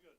good.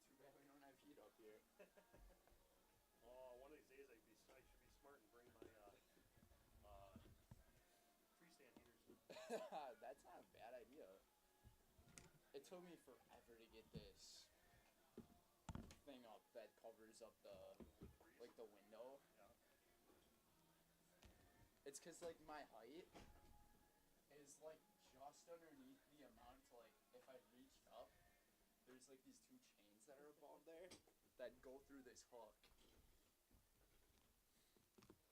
Too bad we don't have heat up here. Oh, one of these days I should be smart and bring my freestand heaters. That's not a bad idea. It took me forever to get this thing up that covers up the window. Yeah. It's cause like my height is like just underneath the amount to like if I reached up, there's like these two chains that are above there that go through this hook.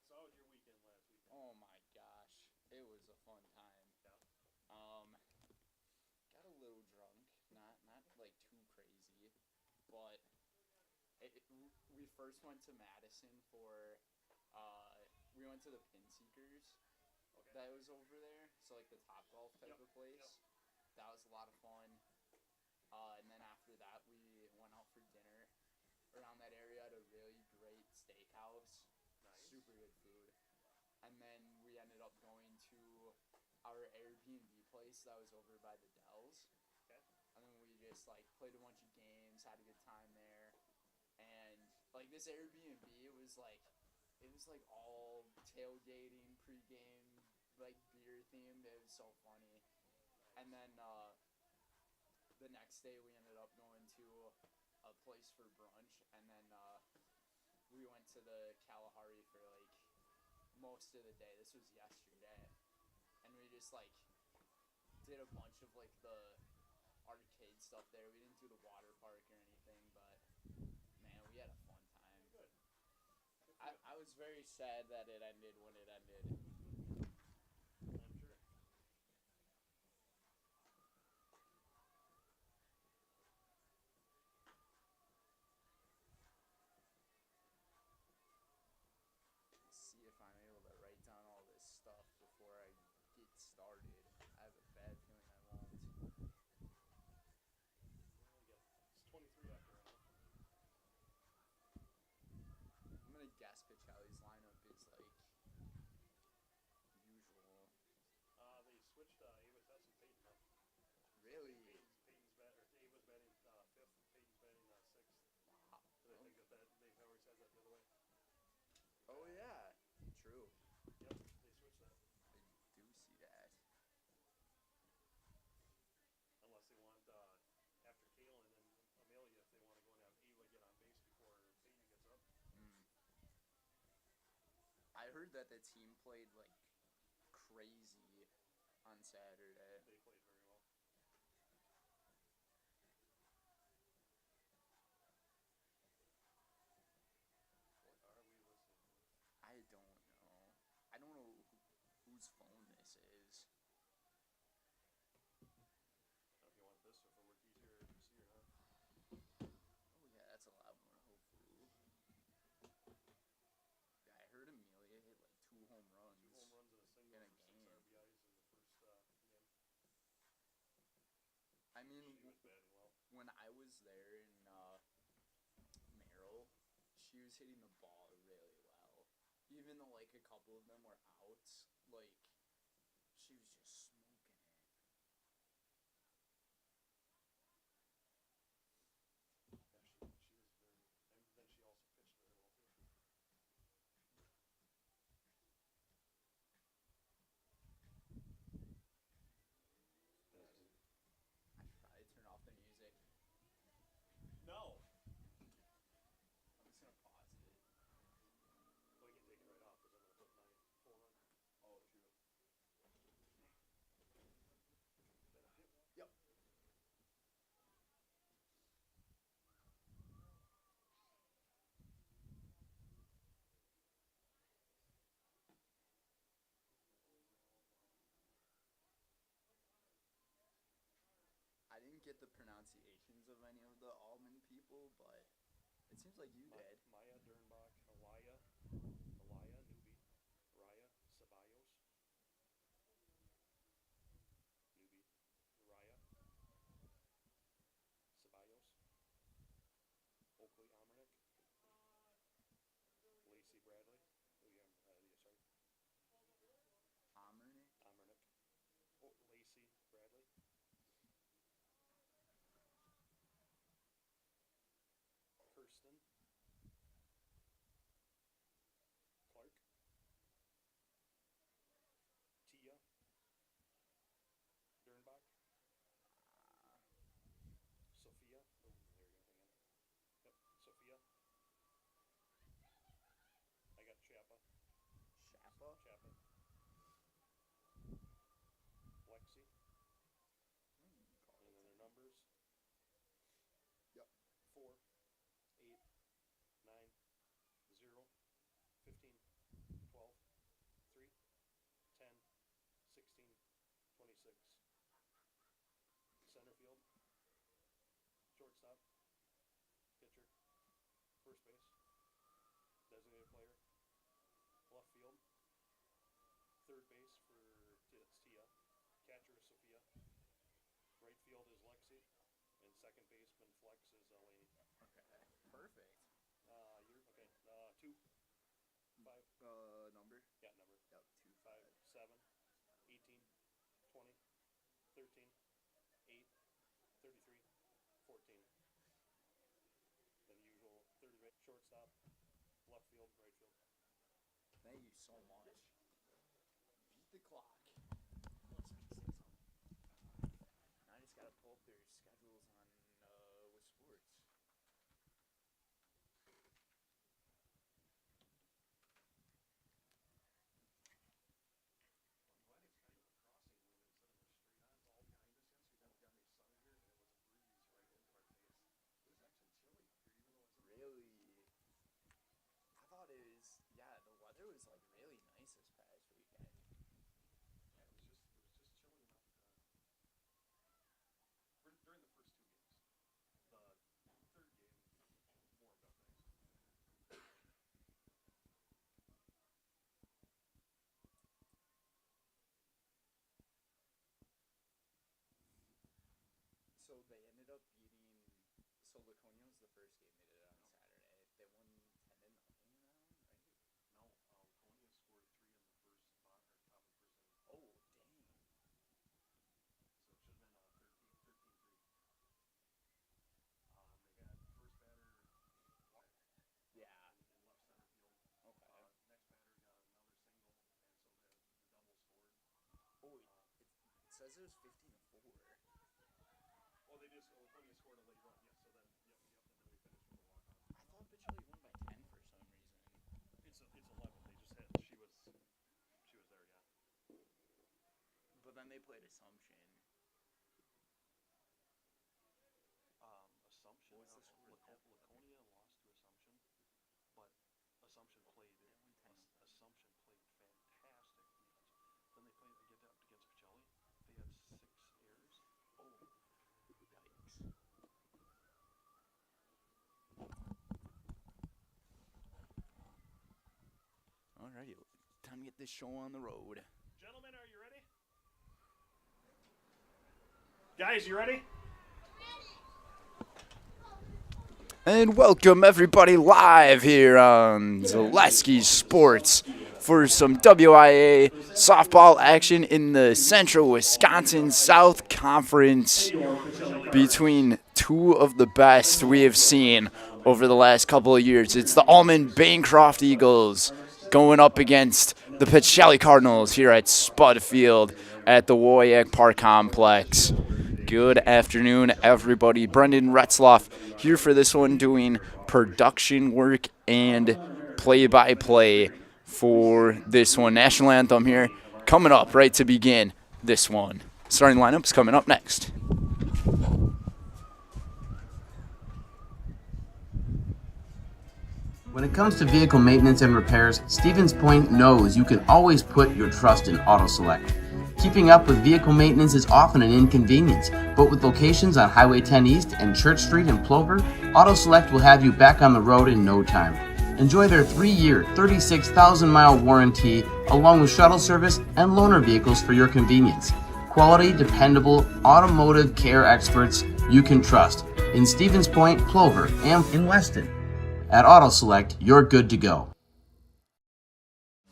So how was your weekend last weekend? Oh my gosh, it was a fun time. Yeah. Got a little drunk, not like too crazy, but we first went to Madison for, we went to the Pin Seekers. Okay. That was over there, so like the Top Golf type of place. Yep. That was a lot of fun. And then after that, we went out for dinner around that area at a really great steakhouse. Nice. Super good food. And then we ended up going to our Airbnb place that was over by the Dells. Okay. And then we just like played a bunch of games, had a good time there. And like this Airbnb was like, it was like all tailgating, pregame, like beer themed. It was so funny. And then the next day we ended up going to a place for brunch, and then we went to the Kalahari for like most of the day. This was yesterday, and we just like did a bunch of like the arcade stuff there. We didn't do the water park or anything, but man, we had a fun time. Good. I was very sad that it ended when it ended. I'm sure. Let's see if I'm able to write down all this stuff before I get started. I have a bad feeling I won't. It's 23 after right now. I'm gonna guess Pacelli's lineup is like usual. They switched Ava's out and Peyton up. Really? Peyton's Ava's batting 5th and Peyton's batting 6th. Wow. But I think that they've always had that the other way. Oh yeah, true. Yep, they switched that. I do see that. Unless they want, after Kalen and Amelia, if they want to go and have Ava get on base before Peyton gets up. I heard that the team played like crazy on Saturday. They played very well. What are we listening to? I don't know. I don't know whose phone this is. I don't know if you want this or if it work easier to see or not. Oh yeah, when I was there in Merrill, she was hitting the ball really well. Even though like a couple of them were outs, like she was just smoking it. Yeah, she was very, and then she also pitched very well too. I should probably turn off the music. No. I'm just gonna pause it. Well, you can take it right off because I'm gonna put my phone on. Oh, true. Then I hit. Yep. I didn't get the pronunciations of any of the Almond people, but it seems like you did. Maya Dernbach, Alaya, Newbie, Raya, Ceballos, Newbie, Raya, Ceballos, Oakley Amernick, Lacey Bradley. Sorry. Amernick? Amernick. Oh, Lacey Bradley. Kirsten. Clark. Tia. Dernbach. Sophia. Oh, there you go again. Yep, Sophia. I got Chappa. Chappa? Chappa. Lexi. And then their numbers. Yep. 4, 8, 9, 0, 15, 12, 3, 10, 16, 26. Center field. Shortstop. Pitcher. First base. Designated player. Left field. Third base for Tia. Catcher is Sophia. Right field is Lexi. And second baseman flex is Eleni. Okay. Perfect. You're okay. 2, 5. Number? Yeah, number. Yep, 2, 5, 7, 18, 20, 13, 8, 33, 14. Then usual third base, shortstop, left field, right field. Thank you so much. Beat the clock. Now I just gotta pull up their schedules on with sports. Really? I thought it was, yeah, the weather was like really nice this past weekend. Yeah, it was just chilly enough to. During the first 2 games, the third game warmed up nice. So they ended up beating. So Laconia was the first game they did on Saturday. They won 10-0 in that one, right? No, Laconia scored 3 in the first top of the first inning. Oh, dang. So it should have been 13-3. They had first batter Yeah. in left center field. Okay. Next batter got another single, and so the double scored. Oh, it says it was 15-4. Well, they just Laconia scored a late run. Yes, so then yep, and then we finished with a walk-off. I thought Pacelli won by 10 for some reason. It's 11. They just had she was there, yeah. But then they played Assumption. Assumption. What was the score? Laconia lost to Assumption, but Assumption played. Assumption played fantastic defense. Then they played get up against Pacelli. They had 6 errors. Oh, yikes! Alrighty, time to get this show on the road. Gentlemen, are you ready? Guys, you ready? And welcome everybody live here on Zaleski Sports for some WIAA softball action in the Central Wisconsin South Conference between two of the best we have seen over the last couple of years. It's the Almond-Bancroft Eagles going up against the Pacelli Cardinals here at Spud Field at the WIAA Park Complex. Good afternoon, everybody. Brendan Retzloff here for this one, doing production work and play-by-play for this one. National anthem here coming up right to begin this one. Starting lineups coming up next. When it comes to vehicle maintenance and repairs, Stevens Point knows you can always put your trust in Auto Select. Keeping up with vehicle maintenance is often an inconvenience, but with locations on Highway 10 East and Church Street in Plover, Auto Select will have you back on the road in no time. Enjoy their 3-year, 36,000-mile warranty, along with shuttle service and loaner vehicles for your convenience. Quality, dependable, automotive care experts you can trust in Stevens Point, Plover, and in Weston. At Auto Select, you're good to go.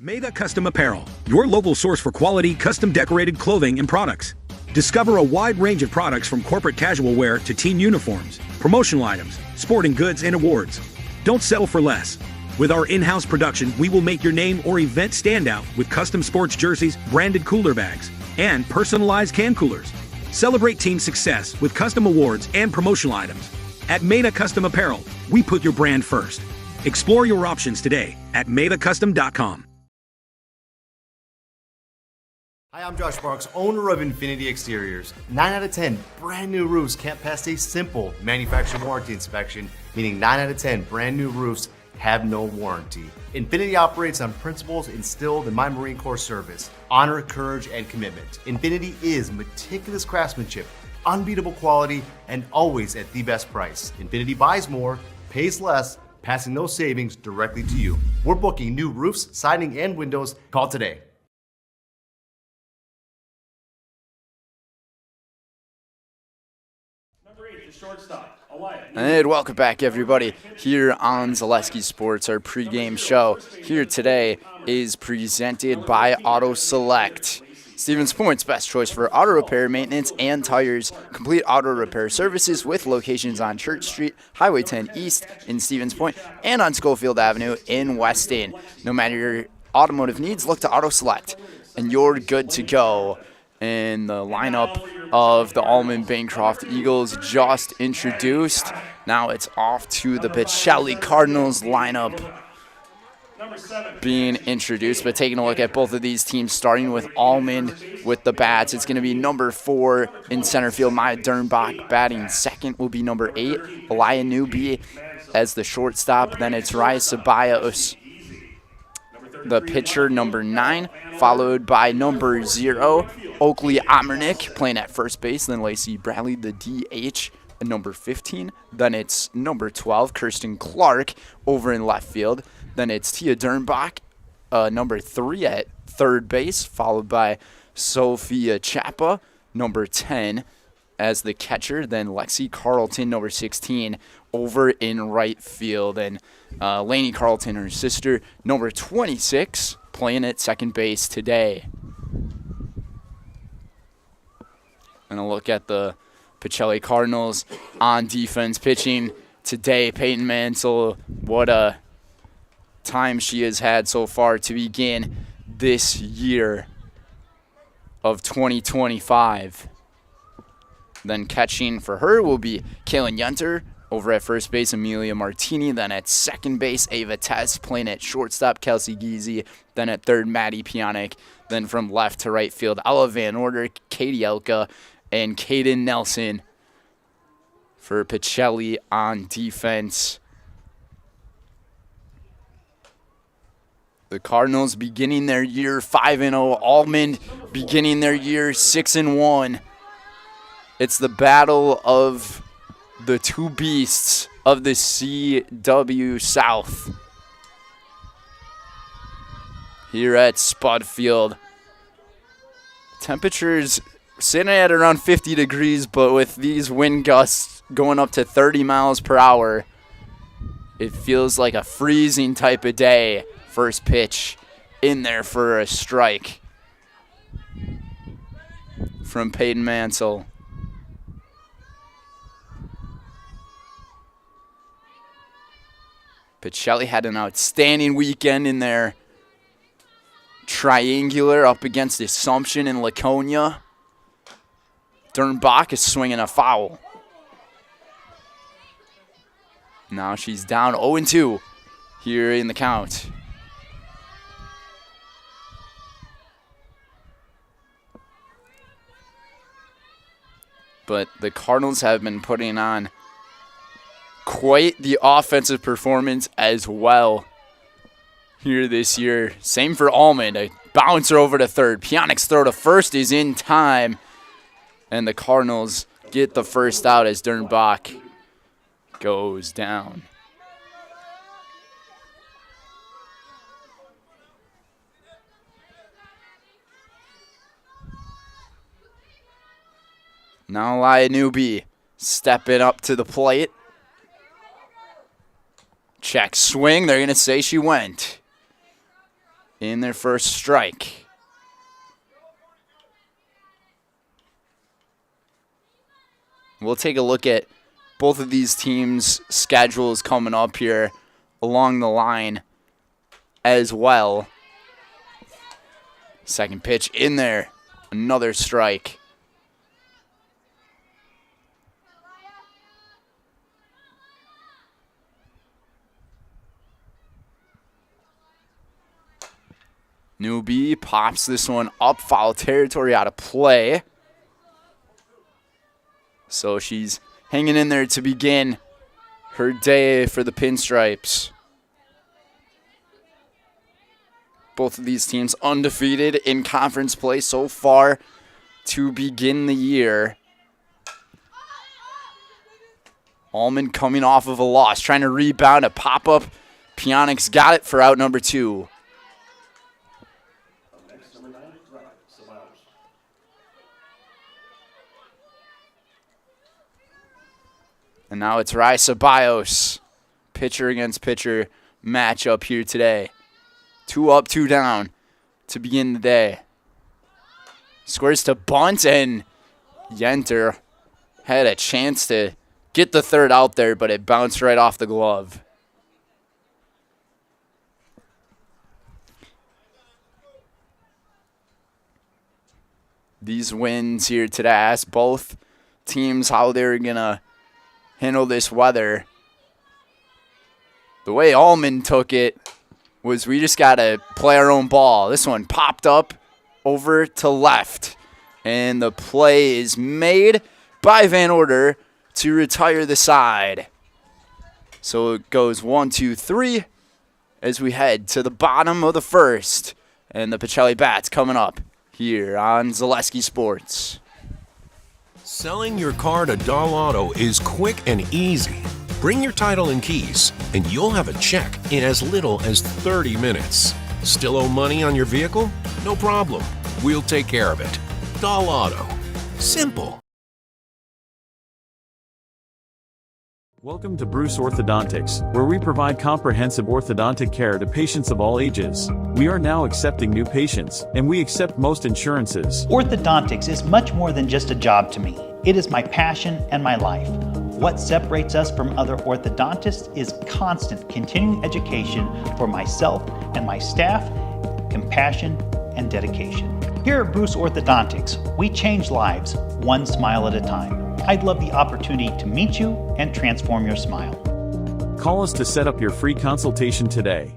Maida Custom Apparel, your local source for quality, custom decorated clothing and products. Discover a wide range of products from corporate casual wear to team uniforms, promotional items, sporting goods, and awards. Don't settle for less. With our in-house production, we will make your name or event stand out with custom sports jerseys, branded cooler bags, and personalized can coolers. Celebrate team success with custom awards and promotional items. At Maida Custom Apparel, we put your brand first. Explore your options today at maidacustom.com. Hi, I'm Josh Marks, owner of Infinity Exteriors. 9 out of 10 brand new roofs can't pass a simple manufacturer warranty inspection, meaning 9 out of 10 brand new roofs have no warranty. Infinity operates on principles instilled in my Marine Corps service: honor, courage, and commitment. Infinity is meticulous craftsmanship, unbeatable quality, and always at the best price. Infinity buys more, pays less, passing those savings directly to you. We're booking new roofs, siding, and windows. Call today. And welcome back, everybody, here on Zaleski Sports. Our pregame show here today is presented by Auto Select. Stevens Point's best choice for auto repair, maintenance, and tires. Complete auto repair services with locations on Church Street, Highway 10 East in Stevens Point, and on Schofield Avenue in Weston. No matter your automotive needs, look to Auto Select, and you're good to go. And the lineup of the Almond-Bancroft Eagles just introduced. Now it's off to the Pacelli Cardinals lineup being introduced. But taking a look at both of these teams, starting with Almond with the bats, it's going to be number 4 in center field, Maya Dernbach. Batting second will be number 8, Elia Newby as the shortstop. Then it's Raya Sabayos, the pitcher, number 9, followed by number 0, Oakley Omernick, playing at first base. Then Lacey Bradley, the DH, at number 15. Then it's number 12, Kirsten Clark, over in left field. Then it's Tia Dernbach, number 3 at third base, followed by Sophia Chapa, number 10, as the catcher. Then Lexi Carlton, number 16, over in right field. And Lainey Carlton, her sister, number 26, playing at second base today. And a look at the Pacelli Cardinals on defense. Pitching today, Peyton Mansell. What a time she has had so far to begin this year of 2025. Then catching for her will be Kaylin Yunter. Over at first base, Amelia Martini. Then at second base, Ava Tess. Playing at shortstop, Kelsey Giese. Then at third, Maddie Pionic. Then from left to right field, Ella Van Order, Katie Elka, and Kaden Nelson for Pacelli on defense. The Cardinals beginning their year 5-0. Almond beginning their year 6-1. It's the battle of the two beasts of the CW South here at Spud Field. Temperatures sitting at around 50 degrees, but with these wind gusts going up to 30 miles per hour, It feels like a freezing type of day. First pitch in there for a strike from Peyton Mansell. Pacelli had an outstanding weekend in their triangular up against Assumption and Laconia. Dernbach is swinging a foul. Now she's down 0-2 here in the count. But the Cardinals have been putting on quite the offensive performance as well here this year. Same for Almond. A bouncer over to third. Pionic's throw to first is in time. And the Cardinals get the first out as Dernbach goes down. Now WIAA stepping up to the plate. Check swing. They're going to say she went in their first strike. We'll take a look at both of these teams' schedules coming up here along the line as well. Second pitch in there. Another strike. Newbie pops this one up, foul territory out of play. So she's hanging in there to begin her day for the Pinstripes. Both of these teams undefeated in conference play so far to begin the year. Almond coming off of a loss, trying to rebound a pop-up. Pionic's got it for out number 2. And now it's Rai Ceballos, pitcher against pitcher matchup here today. 2 up, 2 down to begin the day. Squares to bunt, and Yenter had a chance to get the third out there, but it bounced right off the glove. These wins here today, I asked both teams how they're going to handle this weather. The way Almond took it was we just got to play our own ball. This one popped up over to left, and the play is made by Van Order to retire the side. So it goes 1, 2, 3 as we head to the bottom of the first, and the Pacelli Bats coming up here on Zaleski Sports. Selling your car to Doll Auto is quick and easy. Bring your title and keys, and you'll have a check in as little as 30 minutes. Still owe money on your vehicle? No problem. We'll take care of it. Doll Auto. Simple. Welcome to Bruce Orthodontics, where we provide comprehensive orthodontic care to patients of all ages. We are now accepting new patients, and we accept most insurances. Orthodontics is much more than just a job to me. It is my passion and my life. What separates us from other orthodontists is constant continuing education for myself and my staff, compassion, and dedication. Here at Bruce Orthodontics, we change lives one smile at a time. I'd love the opportunity to meet you and transform your smile. Call us to set up your free consultation today.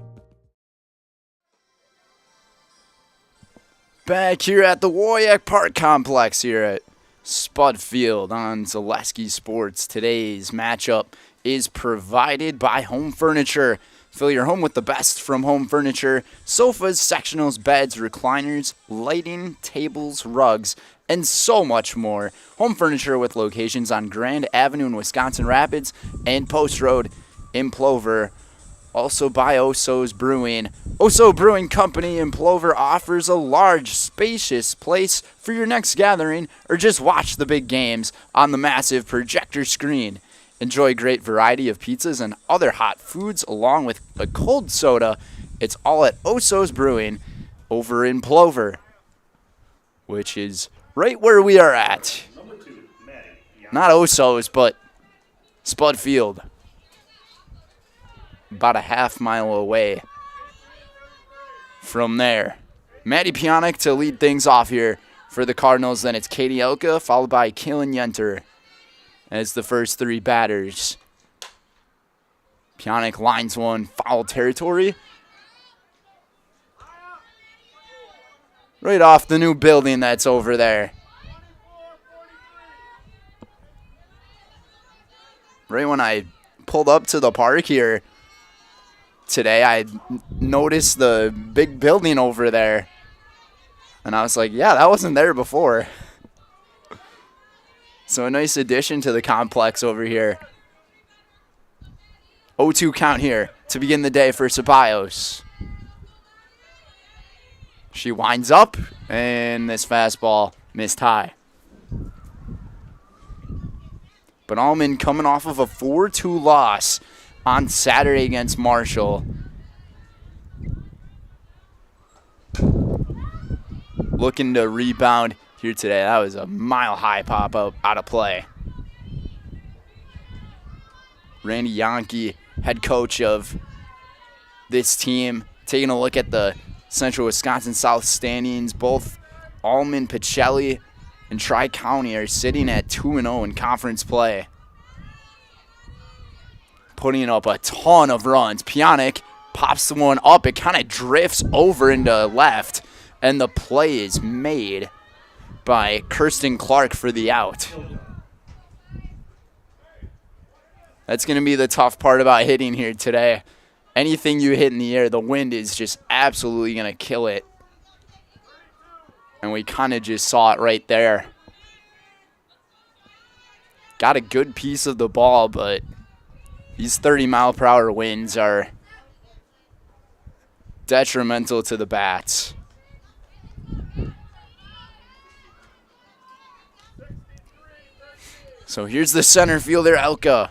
Back here at the WIAA Park Complex here at Spud Field on Zaleski Sports. Today's matchup is provided by Home Furniture. Fill your home with the best from Home Furniture: sofas, sectionals, beds, recliners, lighting, tables, rugs, and so much more. Home Furniture with locations on Grand Avenue in Wisconsin Rapids and Post Road in Plover. Also by Oso's Brewing. Oso Brewing Company in Plover offers a large, spacious place for your next gathering or just watch the big games on the massive projector screen. Enjoy a great variety of pizzas and other hot foods along with a cold soda. It's all at Oso's Brewing over in Plover, which is right where we are at. Not Oso's, but Spud Field. About a half-mile away from there. Maddie Pionik to lead things off here for the Cardinals. Then it's Katie Elka, followed by Kaylin Yenter as the first three batters. Pionik lines one, foul territory. Right off the new building that's over there. Right when I pulled up to the park here today, I noticed the big building over there. And I was like, yeah, that wasn't there before. So a nice addition to the complex over here. 0-2 count here to begin the day for Ceballos. She winds up, and this fastball missed high. But Almond coming off of a 4-2 loss on Saturday against Marshall. Looking to rebound here today. That was a mile-high pop-up out of play. Randy Yonke, head coach of this team, taking a look at the Central Wisconsin South standings. Both Almond, Pacelli, and Tri-County are sitting at 2-0 in conference play. Putting up a ton of runs. Pionik pops the one up. It kind of drifts over into left, and the play is made by Kirsten Clark for the out. That's going to be the tough part about hitting here today. Anything you hit in the air, the wind is just absolutely going to kill it. And we kind of just saw it right there. Got a good piece of the ball, but these 30-mile-per-hour winds are detrimental to the bats. So here's the center fielder, Elka.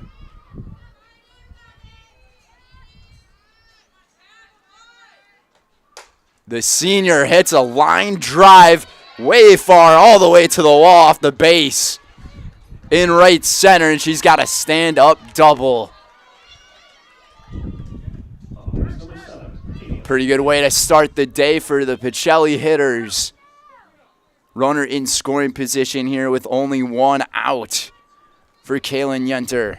The senior hits a line drive way far, all the way to the wall off the base in right center, and she's got a stand-up double. Pretty good way to start the day for the Pacelli hitters. Runner in scoring position here with only one out for Kaylin Yenter.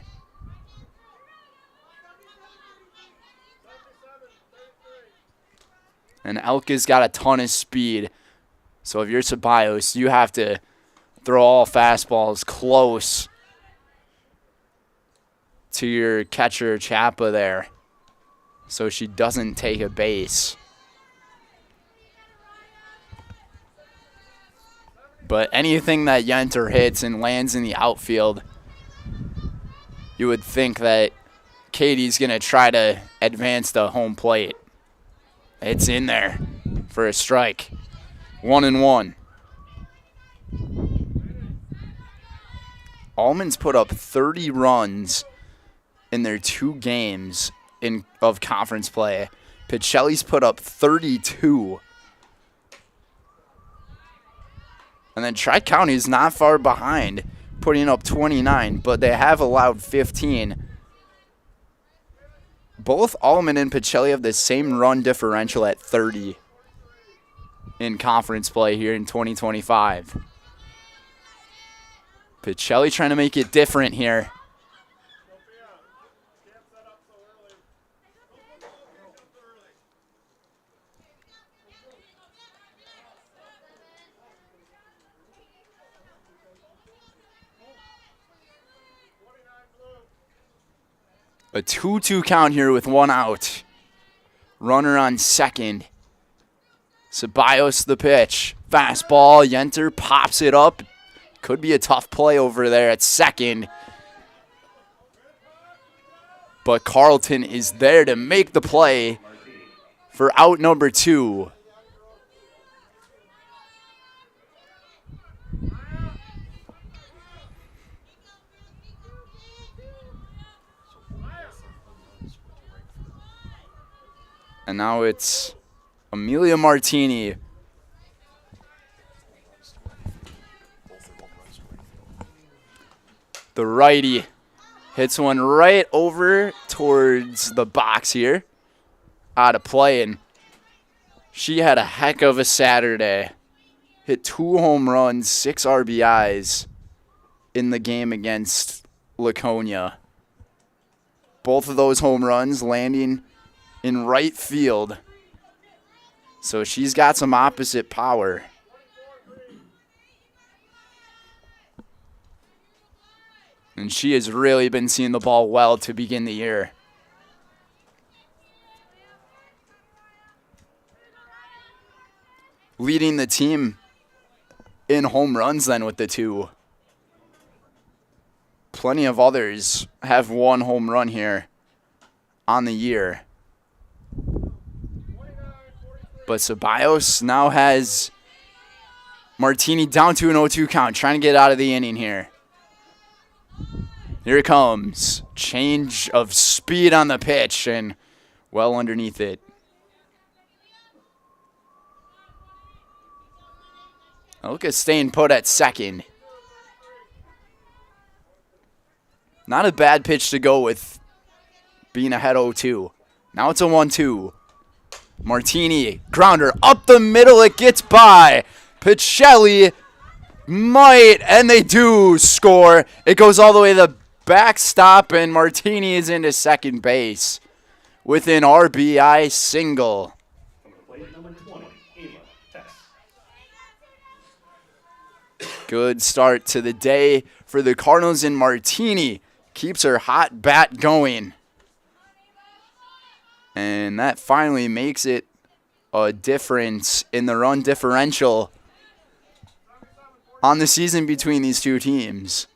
And Elka's got a ton of speed. So if you're Ceballos, you have to throw all fastballs close to your catcher, Chapa, there, so she doesn't take a base. But anything that Yenter hits and lands in the outfield, you would think that Katie's going to try to advance to home plate. It's in there for a strike. 1-1. Almond's put up 30 runs in their 2 games of conference play. Pacelli's put up 32. And then Tri-County is not far behind, putting up 29, but they have allowed 15. Both Almond and Pacelli have the same run differential at 30 in conference play here in 2025. Pacelli trying to make it different here. A 2-2 count here with one out. Runner on second. Ceballos the pitch. Fastball. Yenter pops it up. Could be a tough play over there at second. But Carlton is there to make the play for out number 2. And now it's Amelia Martini. The righty hits one right over towards the box here. Out of play, and she had a heck of a Saturday. Hit 2 home runs, 6 RBIs in the game against Laconia. Both of those home runs landing in right field. So she's got some opposite power. And she has really been seeing the ball well to begin the year. Leading the team in home runs then with the 2. Plenty of others have 1 home run here on the year. But Ceballos now has Martini down to an 0-2 count, trying to get out of the inning here. Here it comes. Change of speed on the pitch and well underneath it. Look at staying put at second. Not a bad pitch to go with being ahead 0-2. Now it's a 1-2. Martini, grounder up the middle. It gets by. Pacelli might, and they do score. It goes all the way to the backstop, and Martini is into second base with an RBI single. Good start to the day for the Cardinals, and Martini keeps her hot bat going. And that finally makes it a difference in the run differential on the season between these two teams.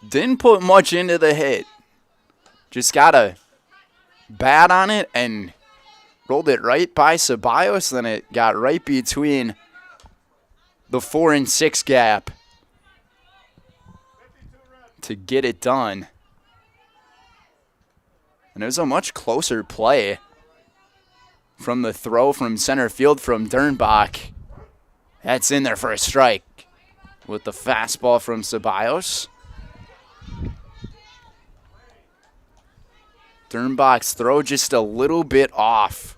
Didn't put much into the hit. Just got a bat on it and rolled it right by Ceballos. Then it got right between the 4 and 6 gap to get it done. And it was a much closer play from the throw from center field from Dernbach. That's in there for a strike with the fastball from Ceballos. Dernbach's throw just a little bit off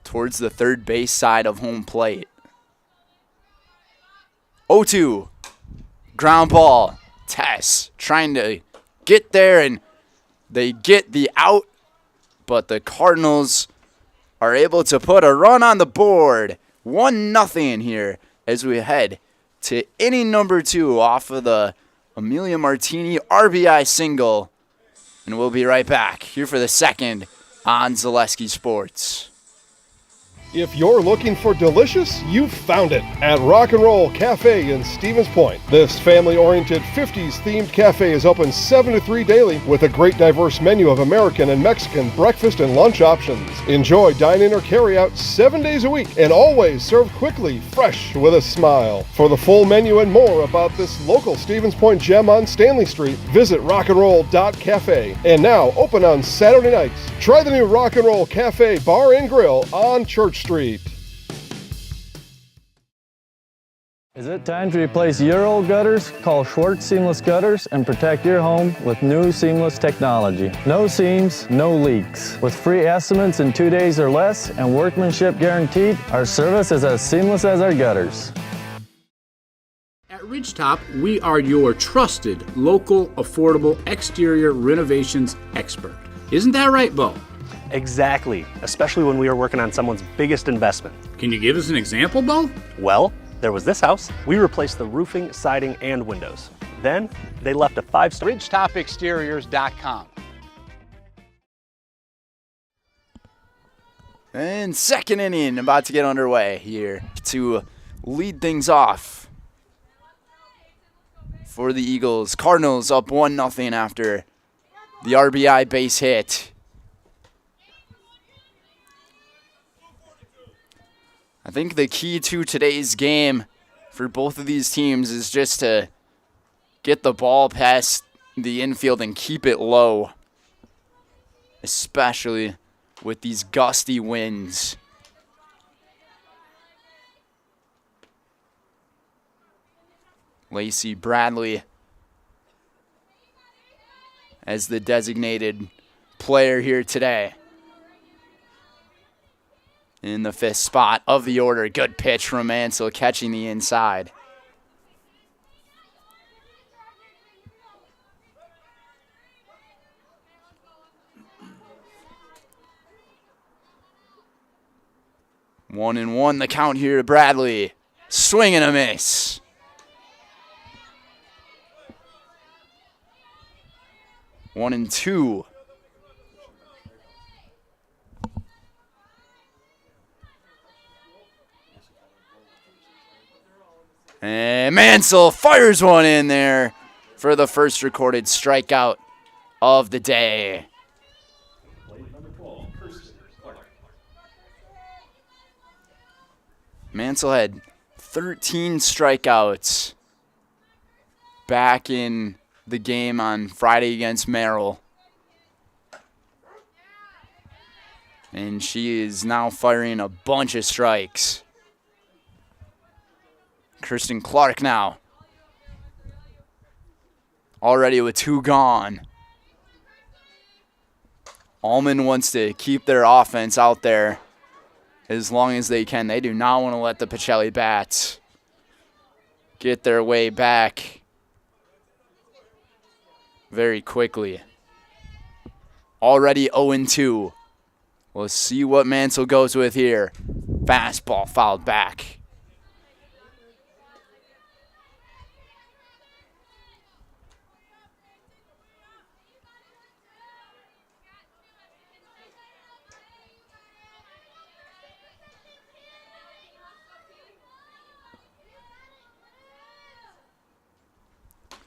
towards the third base side of home plate. 0-2. Ground ball. Tess trying to get there, and they get the out, but the Cardinals are able to put a run on the board. 1-0 here as we head to inning number 2 off of the Amelia Martini RBI single. And we'll be right back here for the second on Zaleski Sports. If you're looking for delicious, you've found it at Rock and Roll Cafe in Stevens Point. This family-oriented 50s-themed cafe is open 7 to 3 daily with a great diverse menu of American and Mexican breakfast and lunch options. Enjoy dine-in or carry-out 7 days a week and always served quickly, fresh, with a smile. For the full menu and more about this local Stevens Point gem on Stanley Street, visit rockandroll.cafe. And now open on Saturday nights. Try the new Rock and Roll Cafe Bar and Grill on Church Street. Is it time to replace your old gutters? Call Schwartz Seamless Gutters and protect your home with new seamless technology. No seams, no leaks. With free estimates in 2 days or less and workmanship guaranteed, our service is as seamless as our gutters. At Ridgetop, we are your trusted, local, affordable exterior renovations expert. Isn't that right, Bo? Exactly, especially when we are working on someone's biggest investment. Can you give us an example, Bo? Well, there was this house. We replaced the roofing, siding, and windows. Then they left a 5-star. RidgetopExteriors.com. And second inning about to get underway here to lead things off for the Eagles. Cardinals up 1-0 after the RBI base hit. I think the key to today's game for both of these teams is just to get the ball past the infield and keep it low, especially with these gusty winds. Lacey Bradley as the designated player here today. In the 5th spot of the order. Good pitch from Mansell, catching the inside. One and one, the count here to Bradley. Swing and a miss. One and two. And Mansell fires one in there for the first recorded strikeout of the day. Mansell had 13 strikeouts back in the game on Friday against Merrill. And she is now firing a bunch of strikes. Kirsten Clark now. Already with 2 gone. Almond wants to keep their offense out there as long as they can. They do not want to let the Pacelli bats get their way back very quickly. Already 0-2. We'll see what Mansell goes with here. Fastball fouled back.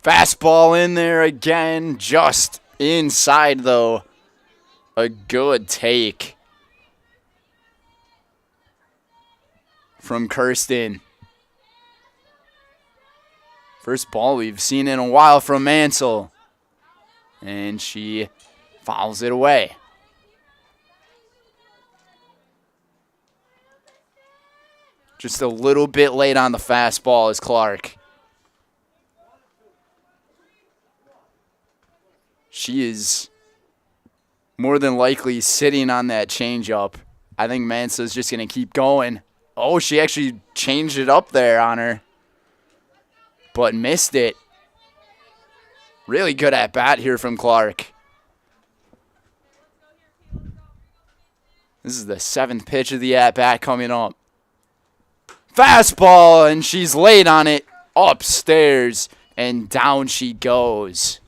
Fastball in there again, just inside though. A good take from Kirsten. First ball we've seen in a while from Mansell. And she fouls it away. Just a little bit late on the fastball is Clark. She is more than likely sitting on that changeup. I think Mansell's just going to keep going. Oh, she actually changed it up there on her, but missed it. Really good at bat here from Clark. This is the 7th pitch of the at bat coming up. Fastball, and she's late on it. Upstairs, and down she goes.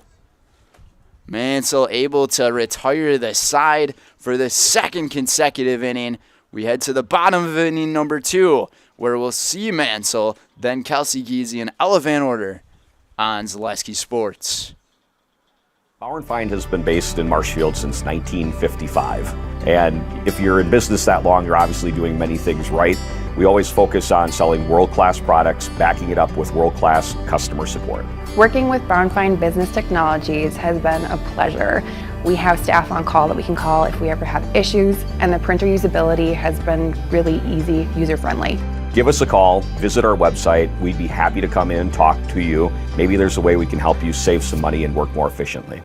Mansell able to retire the side for the 2nd consecutive inning. We head to the bottom of inning number 2, where we'll see Mansell, then Kelsey Giese and Ella Van Order on Zaleski Sports. Bauer & Feind has been based in Marshfield since 1955. And if you're in business that long, you're obviously doing many things right. We always focus on selling world-class products, backing it up with world-class customer support. Working with Bauer & Feind Business Technologies has been a pleasure. We have staff on call that we can call if we ever have issues, and the printer usability has been really easy, user-friendly. Give us a call, visit our website. We'd be happy to come in, talk to you. Maybe there's a way we can help you save some money and work more efficiently.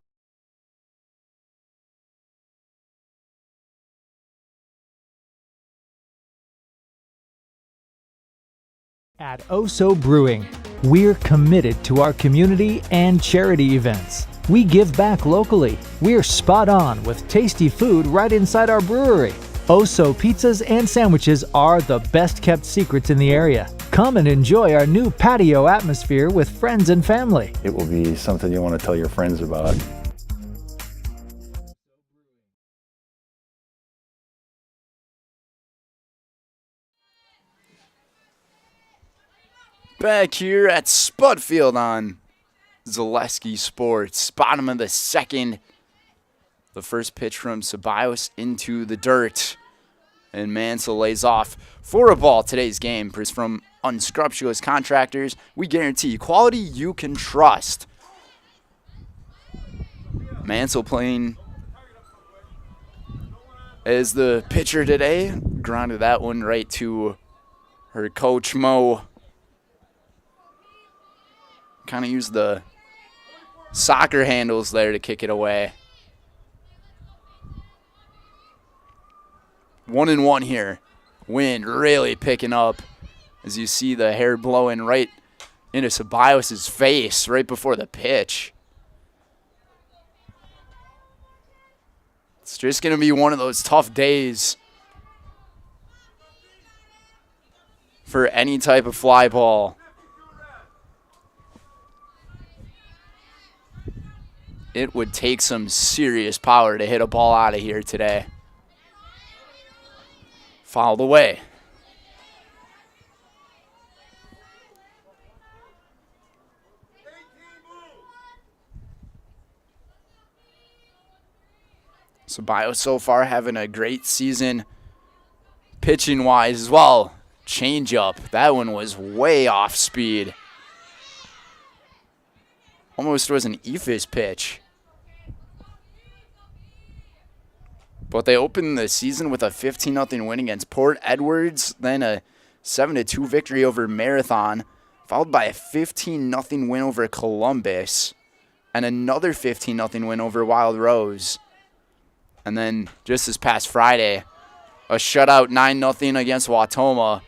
At Oso Brewing, we're committed to our community and charity events. We give back locally. We're spot on with tasty food right inside our brewery. Oso pizzas and sandwiches are the best kept secrets in the area. Come and enjoy our new patio atmosphere with friends and family. It will be something you want to tell your friends about. Back here at Spudfield on Zaleski Sports. Bottom of the 2nd. The first pitch from Ceballos into the dirt. And Mansell lays off for a ball. Today's game is from Unscrupulous Contractors. We guarantee quality you can trust. Mansell playing as the pitcher today. Grounded that one right to her coach, Mo. Kind of used the soccer handles there to kick it away. 1-1 here. Wind really picking up as you see the hair blowing right into Ceballos' face right before the pitch. It's just going to be one of those tough days for any type of fly ball. It would take some serious power to hit a ball out of here today. Fouled away. Ceballos so far having a great season pitching wise as well. Change up. That one was way off speed. Almost was an eephus pitch. But they opened the season with a 15-0 win against Port Edwards, then a 7-2 victory over Marathon, followed by a 15-0 win over Columbus, and another 15-0 win over Wild Rose. And then just this past Friday, a shutout 9-0 against Wautoma.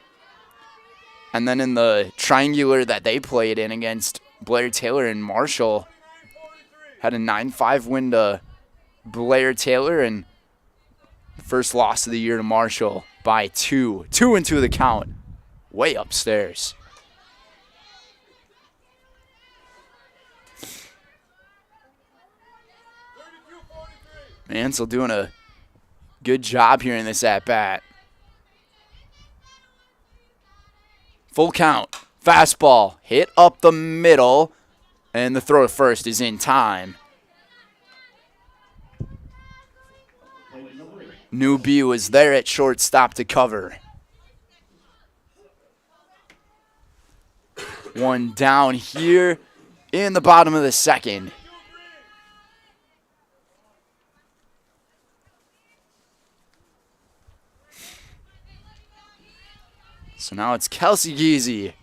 And then in the triangular that they played in against Blair Taylor and Marshall, had a 9-5 win to Blair Taylor and first loss of the year to Marshall by 2. 2-2 the count. Way upstairs. Mansell doing a good job here in this at-bat. Full count. Fastball. Hit up the middle. And the throw to first is in time. Newbie was there at shortstop to cover. One down here in the bottom of the second. So now it's Kelsey Geezy.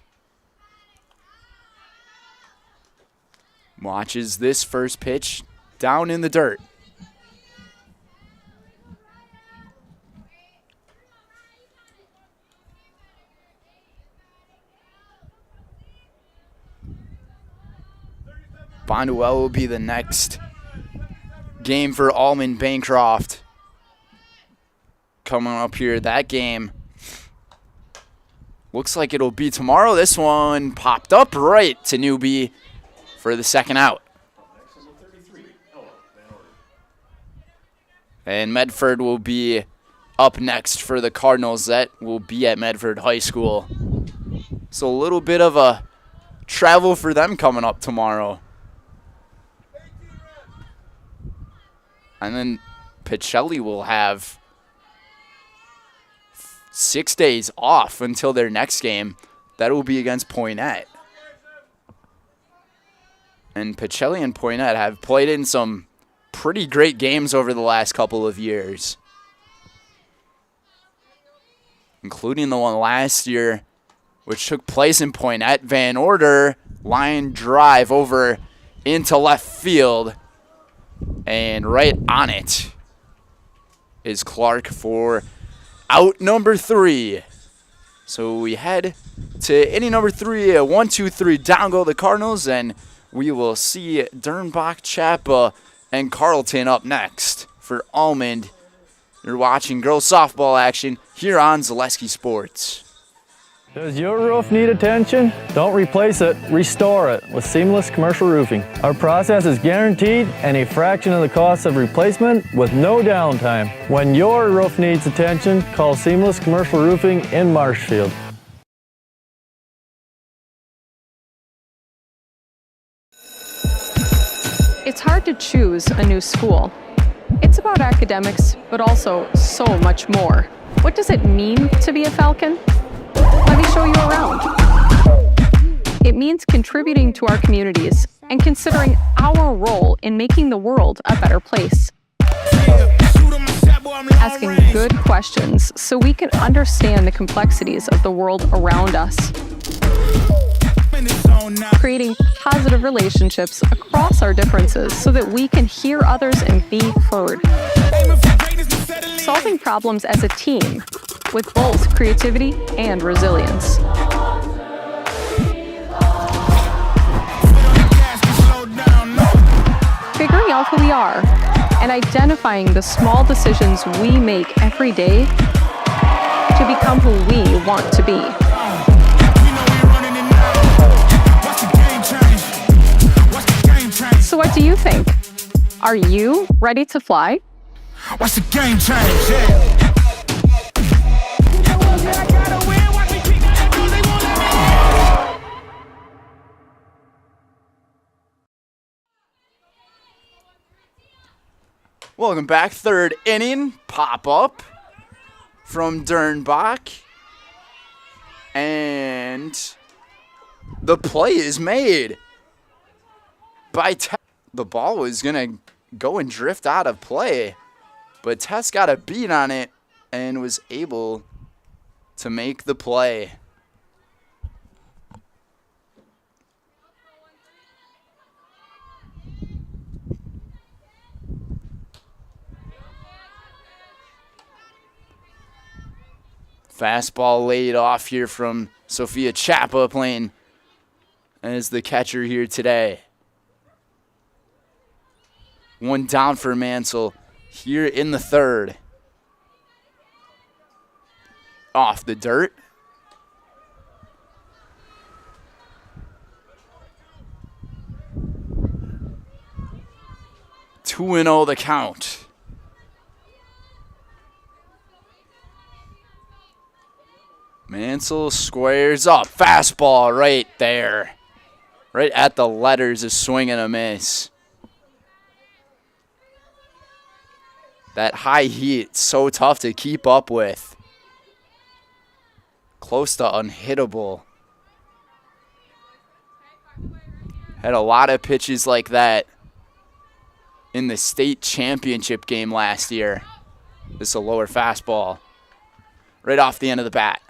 Watches this first pitch down in the dirt. Bonduel will be the next game for Almond-Bancroft. Coming up here, that game looks like it'll be tomorrow. This one popped up right to Newbie for the second out. And Medford will be up next for the Cardinals. That will be at Medford High School. So a little bit of a travel for them coming up tomorrow. And then Pacelli will have 6 days off until their next game. That will be against Poynette. And Pacelli and Poynette have played in some pretty great games over the last couple of years, including the one last year, which took place in Poynette. Van Order, line drive over into left field. And right on it is Clark for out number 3. So we head to inning number 3, 1, 2, 3, down go the Cardinals, and we will see Dernbach, Chappa, and Carleton up next for Almond. You're watching girls softball action here on Zaleski Sports. Does your roof need attention? Don't replace it, restore it with Seamless Commercial Roofing. Our process is guaranteed and a fraction of the cost of replacement with no downtime. When your roof needs attention, call Seamless Commercial Roofing in Marshfield. It's hard to choose a new school. It's about academics, but also so much more. What does it mean to be a Falcon? Let me show you around. It means contributing to our communities and considering our role in making the world a better place. Asking good questions so we can understand the complexities of the world around us. Creating positive relationships across our differences so that we can hear others and be heard. Solving problems as a team with both creativity and resilience. Figuring out who we are and identifying the small decisions we make every day to become who we want to be. So what do you think? Are you ready to fly? Watch the game change, yeah. Welcome back. Third inning, pop-up from Dernbach. And the play is made by Tess. The ball was going to go and drift out of play, but Tess got a beat on it and was able to make the play. Fastball laid off here from Sophia Chapa, playing as the catcher here today. One down for Mansell here in the third. Off the dirt. Two 2-0 the count. Mansell squares up. Fastball right there. Right at the letters, a swing and a miss. That high heat, so tough to keep up with. Close to unhittable. Had a lot of pitches like that in the state championship game last year. This is a lower fastball. Right off the end of the bat.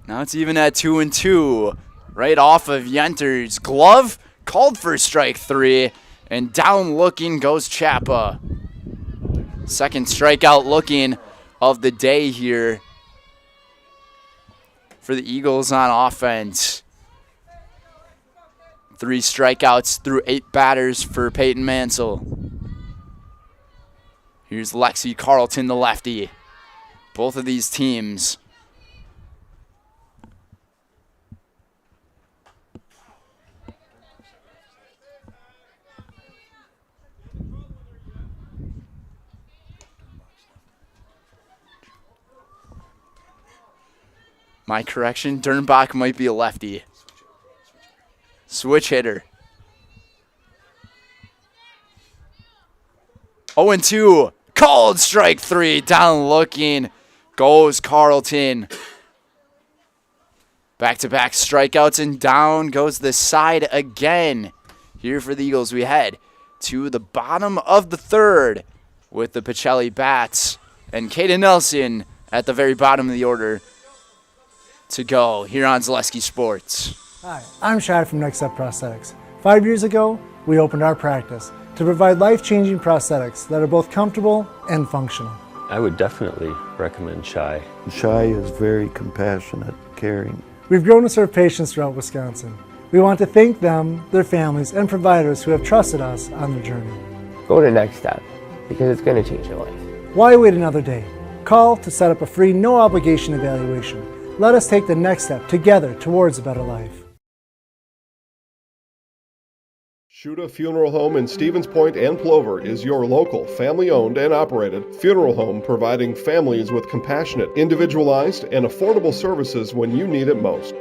Now it's even at 2-2. Right off of Yenter's glove. Called for strike three. And down looking goes Chapa. Second strikeout looking of the day here for the Eagles on offense. 3 strikeouts through 8 batters for Peyton Mansell. Here's Lexi Carlton, the lefty. Both of these teams my correction, Dernbach might be a lefty. Switch hitter. 0-2. Called strike three. Down looking goes Carlton. Back-to-back strikeouts and down goes the side again. Here for the Eagles, we head to the bottom of the third with the Pacelli bats and Kaden Nelson at the very bottom of the order to go here on Zaleski Sports. Hi, I'm Shad from Next Step Prosthetics. 5 years ago, we opened our practice to provide life-changing prosthetics that are both comfortable and functional. I would definitely recommend Shai. Shai is very compassionate, caring. We've grown to serve patients throughout Wisconsin. We want to thank them, their families, and providers who have trusted us on their journey. Go to Next Step, because it's going to change your life. Why wait another day? Call to set up a free, no-obligation evaluation. Let us take the next step together towards a better life. Shuda Funeral Home in Stevens Point and Plover is your local, family-owned and operated funeral home providing families with compassionate, individualized, and affordable services when you need it most.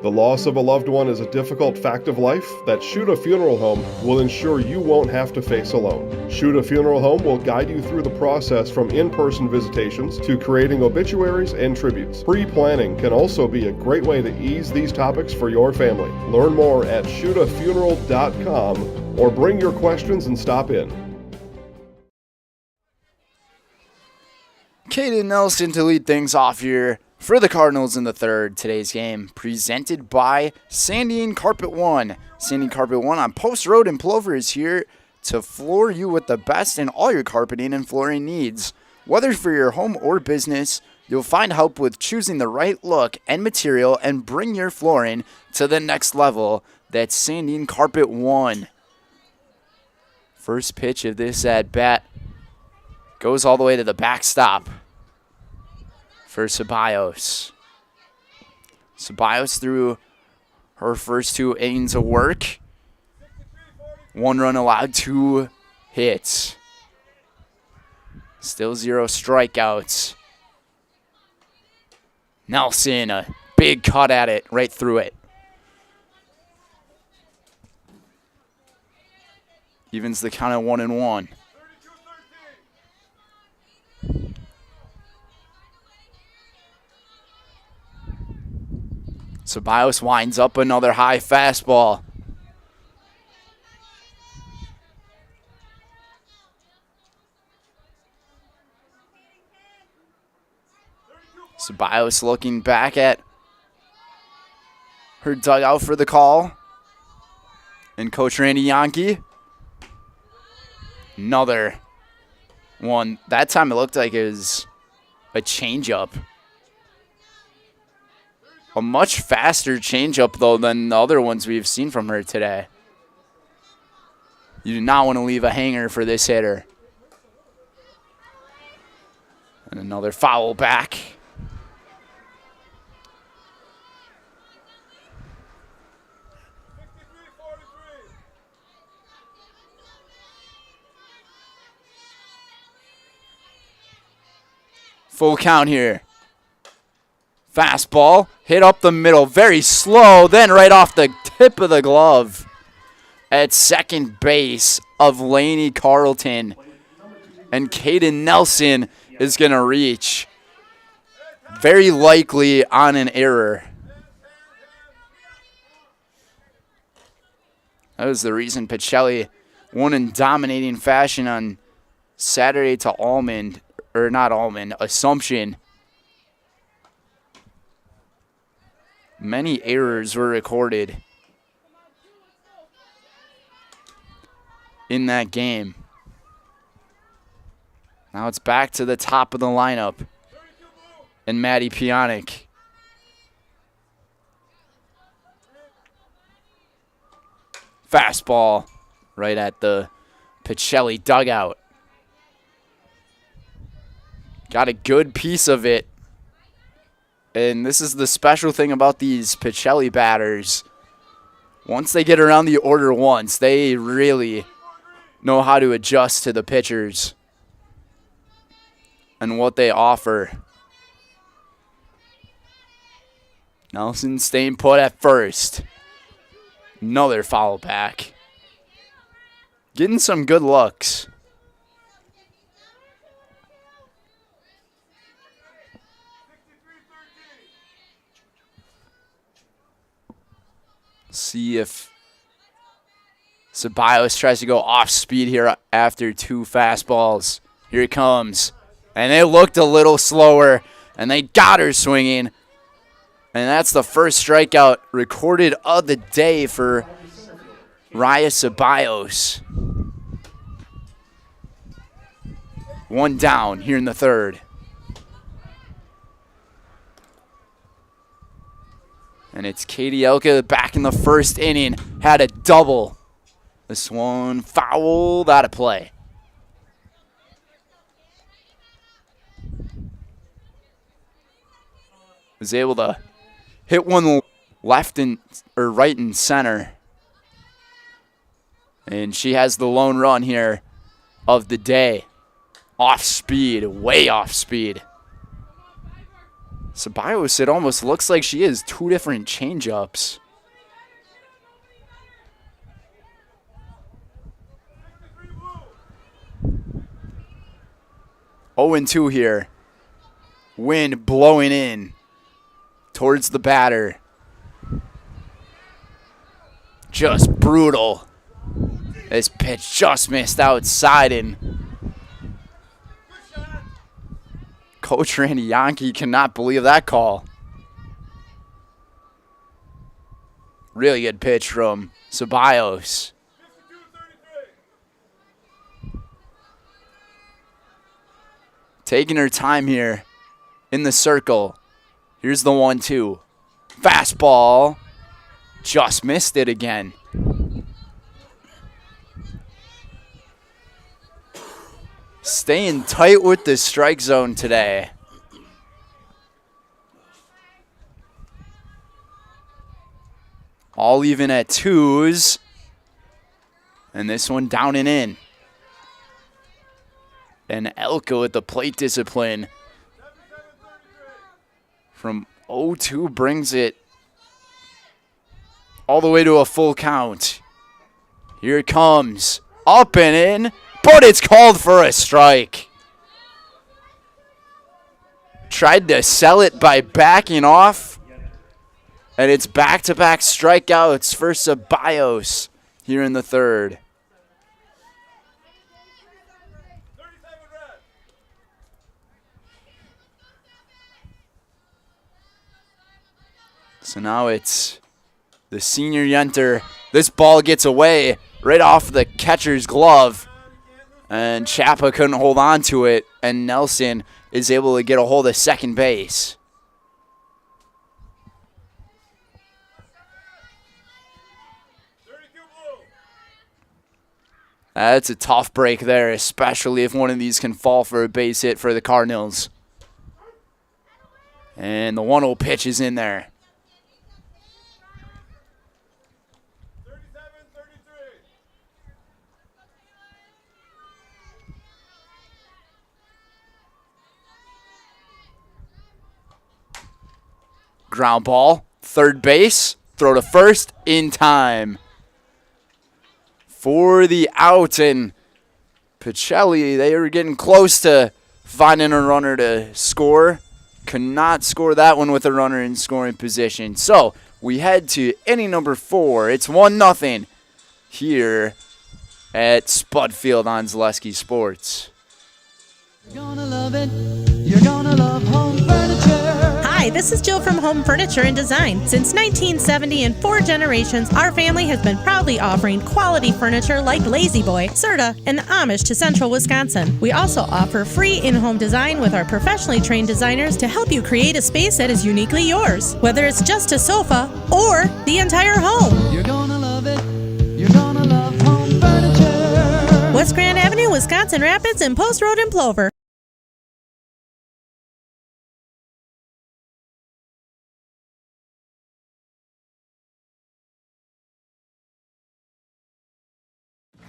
The loss of a loved one is a difficult fact of life that Shuta Funeral Home will ensure you won't have to face alone. Shuta Funeral Home will guide you through the process from in-person visitations to creating obituaries and tributes. Pre-planning can also be a great way to ease these topics for your family. Learn more at shutafuneral.com or bring your questions and stop in. Caden Nelson to lead things off here for the Cardinals in the third. Today's game presented by Sanding Carpet One. Sanding Carpet One on Post Road in Plover is here to floor you with the best in all your carpeting and flooring needs. Whether for your home or business, you'll find help with choosing the right look and material and bring your flooring to the next level. That's Sanding Carpet One. First pitch of this at bat goes all the way to the backstop for Ceballos. Ceballos threw her first 2 innings of work. 1 run allowed, 2 hits. Still 0 strikeouts. Nelson, a big cut at it, right through it. Evens the count at 1-1. Ceballos winds up another high fastball. Ceballos looking back at her dugout for the call. And Coach Randy Yankee. Another one. That time it looked like it was a changeup. A much faster changeup, though, than the other ones we've seen from her today. You do not want to leave a hanger for this hitter. And another foul back. Full count here. Fastball, hit up the middle, very slow, then right off the tip of the glove at second base of Lainey Carlton. And Caden Nelson is going to reach, very likely on an error. That was the reason Pacelli won in dominating fashion on Saturday to Assumption. Many errors were recorded in that game. Now it's back to the top of the lineup. And Maddie Pionic. Fastball right at the Pacelli dugout. Got a good piece of it. And this is the special thing about these Pacelli batters. Once they get around the order once, they really know how to adjust to the pitchers and what they offer. Nelson staying put at first. Another foul back. Getting some good looks. See if Ceballos tries to go off speed here after 2 fastballs. Here it comes. And they looked a little slower, and they got her swinging. And that's the first strikeout recorded of the day for Raya Ceballos. 1 down here in the third. And it's Katie Elka back in the first inning. Had a double. This one fouled out of play. Was able to hit one right in center. And she has the lone run here of the day. Off speed, way off speed. Ceballos, it almost looks like she has two different changeups. Oh, and 2 here. Wind blowing in towards the batter. Just brutal. This pitch just missed outside, and Coach Randy Yonke cannot believe that call. Really good pitch from Ceballos. Taking her time here in the circle. Here's the 1-2. Fastball. Just missed it again. Staying tight with the strike zone today. All even at 2s. And this one down and in. And Elko with the plate discipline. From 0-2 brings it all the way to a full count. Here it comes. Up and in. But it's called for a strike. Tried to sell it by backing off. And it's back-to-back strikeouts for Ceballos here in the third. So now it's the senior Yenter. This ball gets away right off the catcher's glove. And Chapa couldn't hold on to it. And Nelson is able to get a hold of second base. That's a tough break there, especially if one of these can fall for a base hit for the Cardinals. And the 1-0 pitch is in there. Ground ball, third base, throw to first in time for the out. And Pacelli, they were getting close to finding a runner to score. Could not score that one with a runner in scoring position. So we head to inning number 4. It's 1-0 here at Spud Field on Zaleski Sports. You're gonna love it. You're gonna love home furniture. Hi, this is Jill from Home Furniture and Design. Since 1970 and 4 generations, our family has been proudly offering quality furniture like Lazy Boy, Serta, and the Amish to Central Wisconsin. We also offer free in-home design with our professionally trained designers to help you create a space that is uniquely yours, whether it's just a sofa or the entire home. You're gonna love it. You're gonna love home furniture. West Grand Avenue, Wisconsin Rapids, and Post Road in Plover.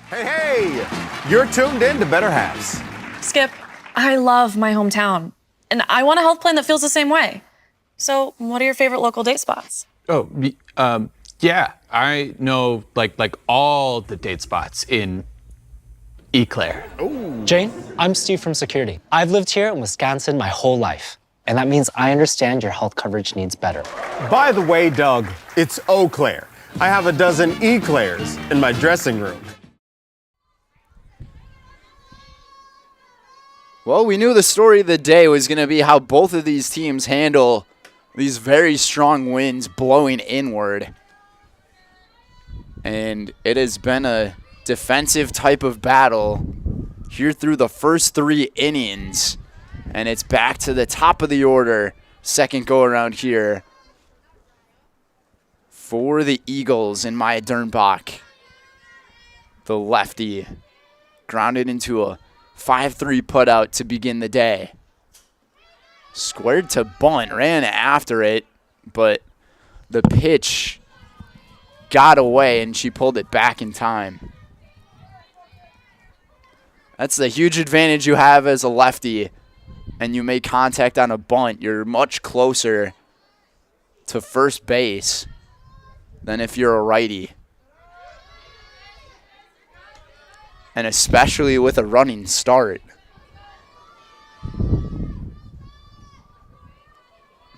Hey, you're tuned in to Better Halves. Skip, I love my hometown, and I want a health plan that feels the same way. So, what are your favorite local date spots? Oh, yeah, I know like all the date spots in Eau Claire. Jane, I'm Steve from Security. I've lived here in Wisconsin my whole life, and that means I understand your health coverage needs better. By the way, Doug, it's Eau Claire. I have a dozen Eclairs in my dressing room. Well, we knew the story of the day was going to be how both of these teams handle these very strong winds blowing inward. And it has been a defensive type of battle here through the first 3 innings. And it's back to the top of the order, second go around here for the Eagles and Maya Dernbach. The lefty grounded into a 5-3 putout to begin the day. Squared to bunt, ran after it, but the pitch got away and she pulled it back in time. That's the huge advantage you have as a lefty and you make contact on a bunt, you're much closer to first base than if you're a righty. And especially with a running start.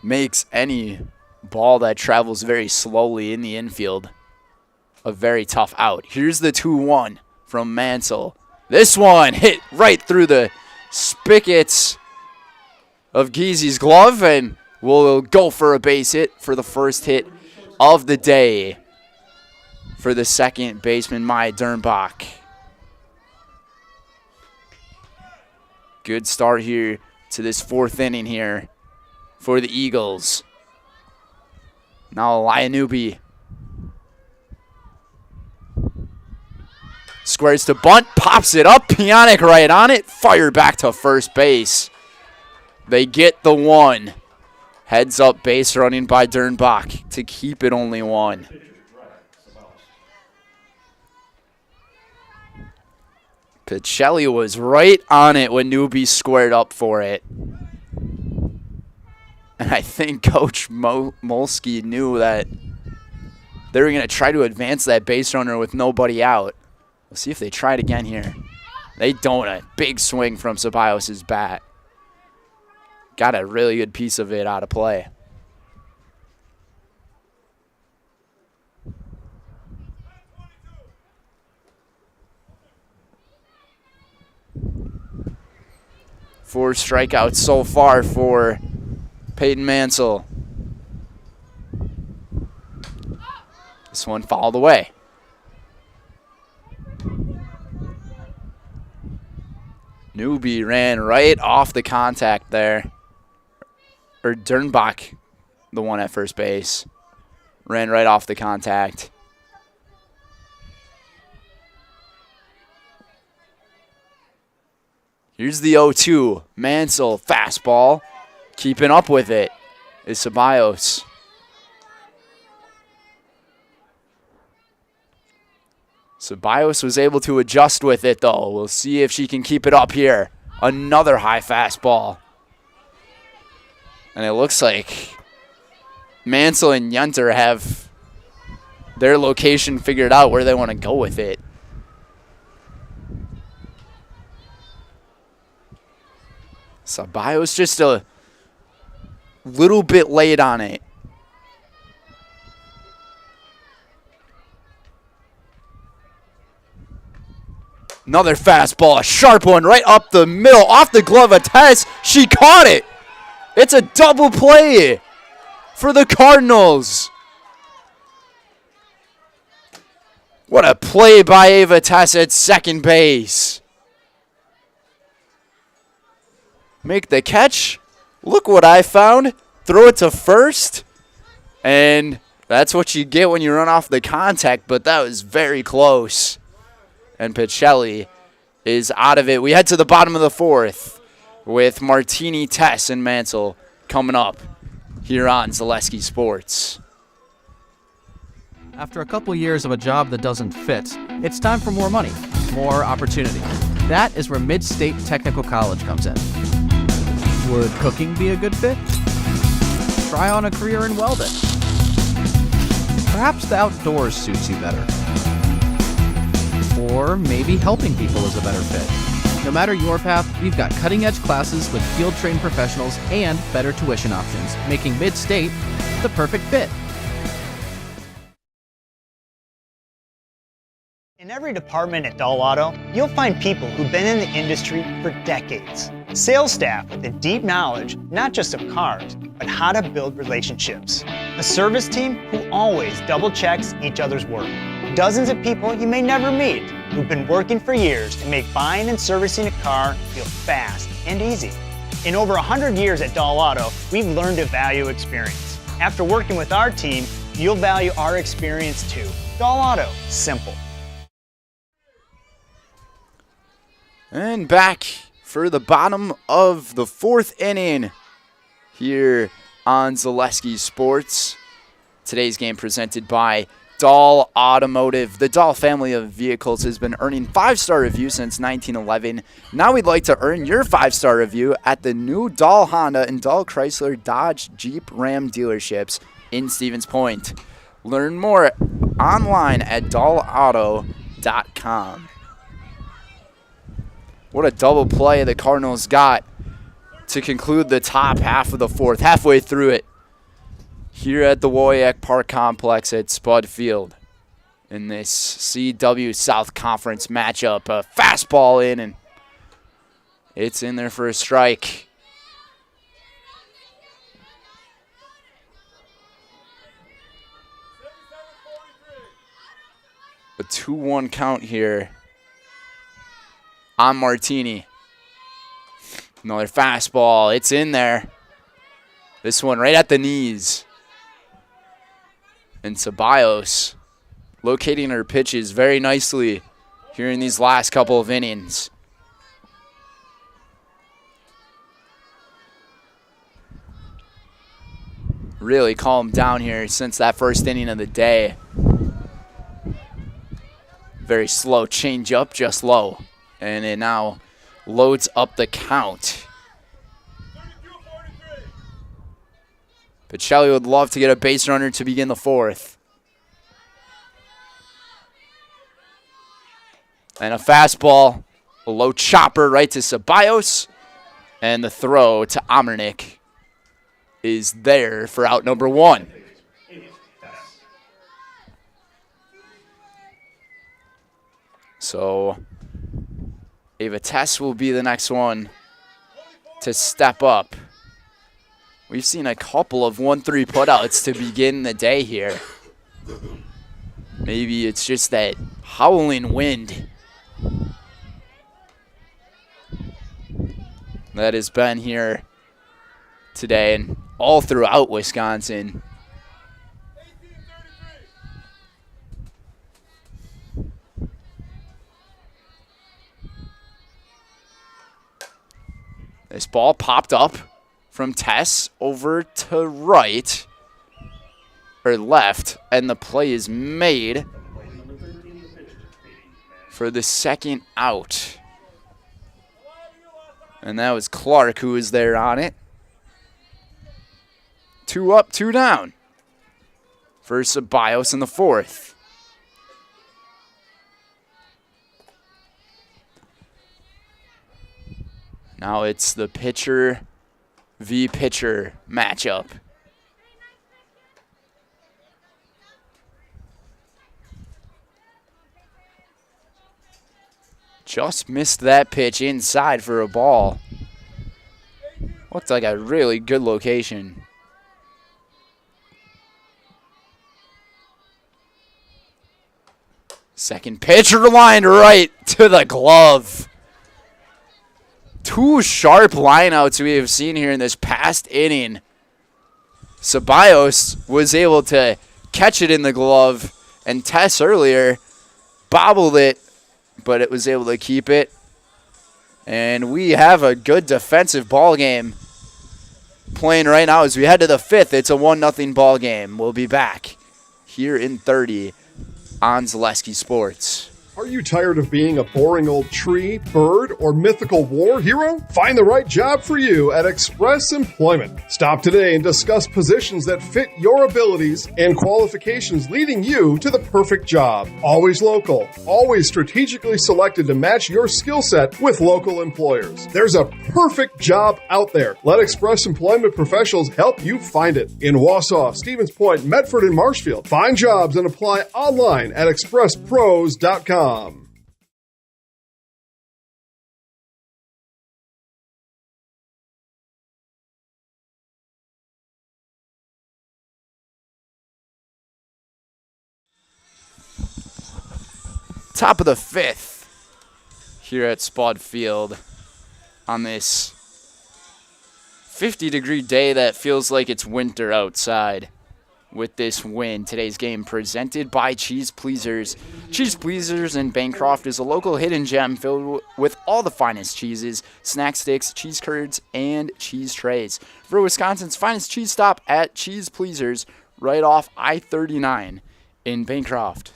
Makes any ball that travels very slowly in the infield a very tough out. Here's the 2-1 from Mansell. This one hit right through the spigots of Giesi's glove, and we'll go for a base hit for the first hit of the day for the second baseman, Maya Dernbach. Good start here to this fourth inning here for the Eagles. Now Lianubi squares to bunt, pops it up, Pionic right on it, fired back to first base. They get the one. Heads up base running by Dernbach to keep it only one. Pacelli was right on it when Newby squared up for it. And I think Coach Molsky knew that they were going to try to advance that base runner with nobody out. We'll see if they try it again here. They don't. A big swing from Ceballos' bat. Got a really good piece of it out of play. Four strikeouts so far for Peyton Mansell. This one fouled away. Newby ran right off the contact there. Or Dernbach, the one at first base, ran right off the contact. Here's the 0-2. Mansell, fastball. Keeping up with it is Ceballos. Ceballos was able to adjust with it, though. We'll see if she can keep it up here. Another high fastball. And it looks like Mansell and Yenter have their location figured out where they want to go with it. Ceballos just a little bit late on it. Another fastball, a sharp one right up the middle, off the glove of Tess. She caught it. It's a double play for the Cardinals. What a play by Ava Tess at second base. Make the catch. Look what I found. Throw it to first. And that's what you get when you run off the contact, but that was very close. And Pacelli is out of it. We head to the bottom of the fourth with Martini, Tess, and Mansell coming up here on Zaleski Sports. After a couple years of a job that doesn't fit, it's time for more money, more opportunity. That is where Mid-State Technical College comes in. Would cooking be a good fit? Try on a career in welding. Perhaps the outdoors suits you better. Or maybe helping people is a better fit. No matter your path, we've got cutting-edge classes with field-trained professionals and better tuition options, making Mid-State the perfect fit. In every department at Dahl Auto, you'll find people who've been in the industry for decades. Sales staff with a deep knowledge, not just of cars, but how to build relationships. A service team who always double-checks each other's work. Dozens of people you may never meet who've been working for years to make buying and servicing a car feel fast and easy. In over 100 years at Dahl Auto, we've learned to value experience. After working with our team, you'll value our experience too. Dahl Auto, simple. And back for the bottom of the fourth inning here on Zaleski Sports. Today's game presented by Dahl Automotive. The Dahl family of vehicles has been earning 5-star reviews since 1911. Now we'd like to earn your 5-star review at the new Dahl Honda and Dahl Chrysler Dodge Jeep Ram dealerships in Stevens Point. Learn more online at dahlauto.com. What a double play the Cardinals got to conclude the top half of the fourth, halfway through it, here at the WIAA Park Complex at Spud Field in this CW South Conference matchup. A fastball in, and it's in there for a strike. A 2-1 count here on Martini. Another fastball. It's in there. This one right at the knees. And Ceballos locating her pitches very nicely here in these last couple of innings. Really calmed down here since that first inning of the day. Very slow change up, just low. And it now loads up the count. Pacelli would love to get a base runner to begin the fourth. And a fastball, a low chopper right to Ceballos. And the throw to Amernick is there for out number 1. So Ava Tess will be the next one to step up. We've seen a couple of 1-3 putouts to begin the day here. Maybe it's just that howling wind that has been here today and all throughout Wisconsin. This ball popped up from Tess over to right, or left, and the play is made for the second out. And that was Clark who was there on it. 2 up, 2 down for Ceballos in the fourth. Now it's the pitcher v. pitcher matchup. Just missed that pitch inside for a ball. Looked like a really good location. Second pitcher lined right to the glove. 2 sharp lineouts we have seen here in this past inning. Ceballos was able to catch it in the glove, and Tess earlier bobbled it, but it was able to keep it. And we have a good defensive ball game playing right now as we head to the 5th. It's a 1-0 ball game. We'll be back here in 30 on Zaleski Sports. Are you tired of being a boring old tree, bird, or mythical war hero? Find the right job for you at Express Employment. Stop today and discuss positions that fit your abilities and qualifications, leading you to the perfect job. Always local, always strategically selected to match your skill set with local employers. There's a perfect job out there. Let Express Employment professionals help you find it. In Wausau, Stevens Point, Medford, and Marshfield. Find jobs and apply online at expresspros.com. Top of the 5th here at Spud Field on this 50-degree day that feels like it's winter outside. With this win, today's game presented by Cheese Pleasers. Cheese Pleasers in Bancroft is a local hidden gem filled with all the finest cheeses, snack sticks, cheese curds, and cheese trays. For Wisconsin's finest cheese stop at Cheese Pleasers, right off I-39 in Bancroft.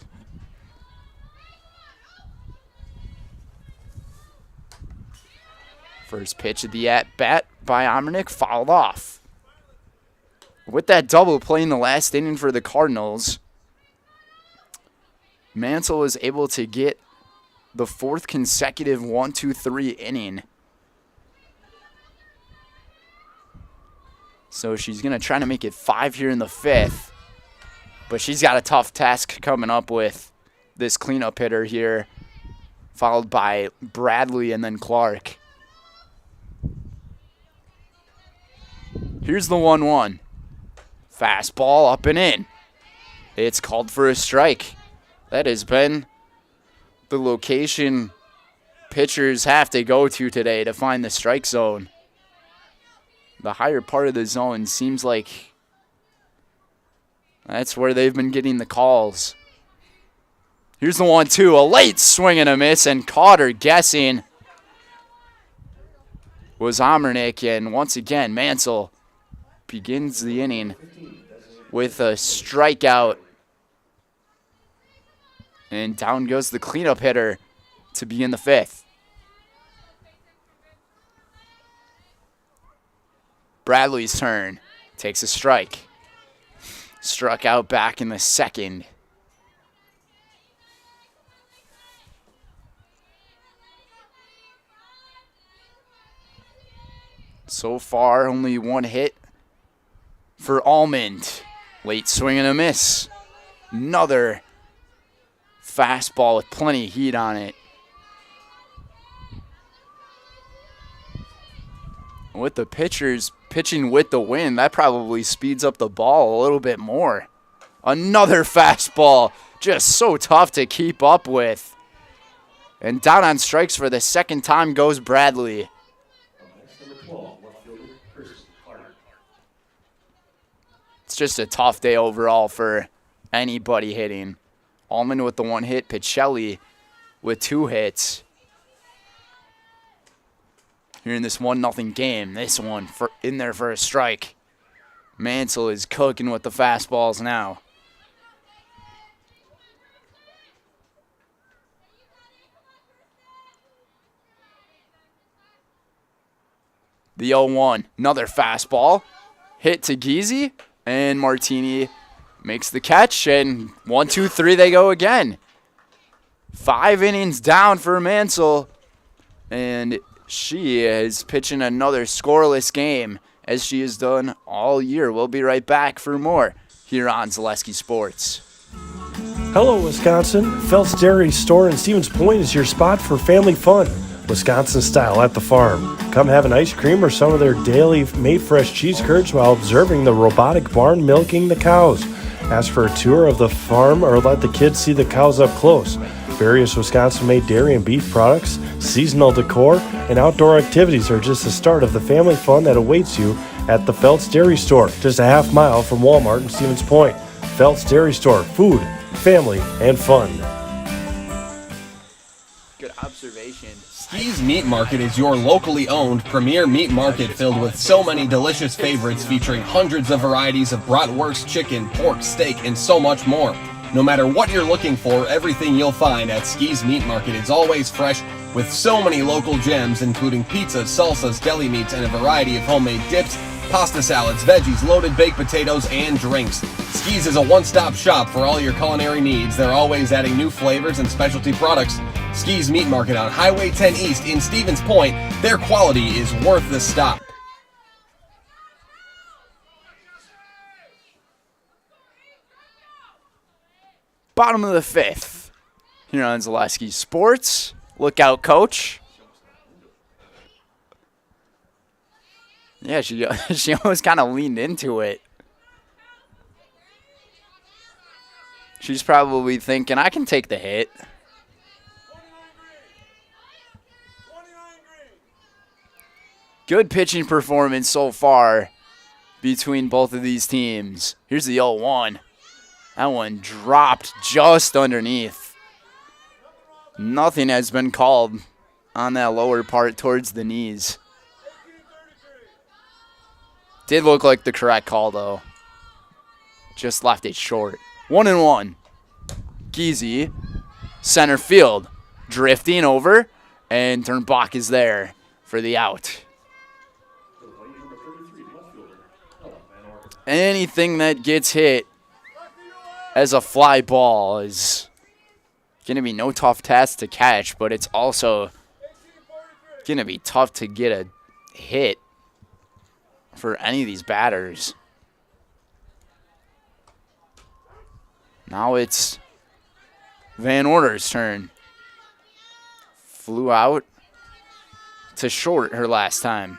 First pitch of the at-bat by Omernick, fouled off. With that double play in the last inning for the Cardinals, Mansell was able to get the fourth consecutive 1-2-3 inning. So she's going to try to make it 5 here in the 5th. But she's got a tough task coming up with this cleanup hitter here, followed by Bradley and then Clark. Here's the 1-1. Fastball up and in. It's called for a strike. That has been the location pitchers have to go to today to find the strike zone. The higher part of the zone seems like that's where they've been getting the calls. Here's the 1-2. A late swing and a miss, and caught her guessing was Omernick. And once again, Mansell begins the inning with a strikeout. And down goes the cleanup hitter to begin the 5th. Bradley's turn. Takes a strike. Struck out back in the 2nd. So far, only one hit for Almond. Late swing and a miss. Another fastball with plenty of heat on it. With the pitchers pitching with the wind, that probably speeds up the ball a little bit more. Another fastball, just so tough to keep up with. And down on strikes for the 2nd time goes Bradley. It's just a tough day overall for anybody hitting. Almond with the 1 hit, Pacelli with 2 hits. Here in this 1-0 game, this one in there for a strike. Mansell is cooking with the fastballs now. The 0-1, another fastball. Hit to Geezy, and Martini makes the catch, and 1-2-3 they go again. 5 innings down for Mansell, and she is pitching another scoreless game, as she has done all year. We'll be right back for more here on Zaleski Sports. Hello, Wisconsin. Phelps Dairy Store in Stevens Point is your spot for family fun. Wisconsin style at the farm. Come have an ice cream or some of their daily made fresh cheese curds while observing the robotic barn milking the cows. Ask for a tour of the farm or let the kids see the cows up close. Various Wisconsin-made dairy and beef products, seasonal decor, and outdoor activities are just the start of the family fun that awaits you at the Phelps Dairy Store, just a half mile from Walmart in Stevens Point. Phelps Dairy Store, food, family, and fun. Good observation. Ski's Meat Market is your locally owned premier meat market filled with so many delicious favorites featuring hundreds of varieties of bratwurst, chicken, pork, steak, and so much more. No matter what you're looking for, everything you'll find at Ski's Meat Market is always fresh with so many local gems including pizzas, salsas, deli meats, and a variety of homemade dips, pasta salads, veggies, loaded baked potatoes, and drinks. Ski's is a one-stop shop for all your culinary needs. They're always adding new flavors and specialty products. Ski's Meat Market on Highway 10 East in Stevens Point. Their quality is worth the stop. Bottom of the 5th here on Zaleski Sports. Look out, coach. Yeah, she almost kind of leaned into it. She's probably thinking, I can take the hit. Good pitching performance so far between both of these teams. Here's the 0-1. That one dropped just underneath. Nothing has been called on that lower part towards the knees. Did look like the correct call, though. Just left it short. 1-1. Easy. Center field. Drifting over. And Dernbach is there for the out. Anything that gets hit as a fly ball is going to be no tough task to catch, but it's also going to be tough to get a hit for any of these batters. Now it's Van Order's turn. Flew out to short her last time.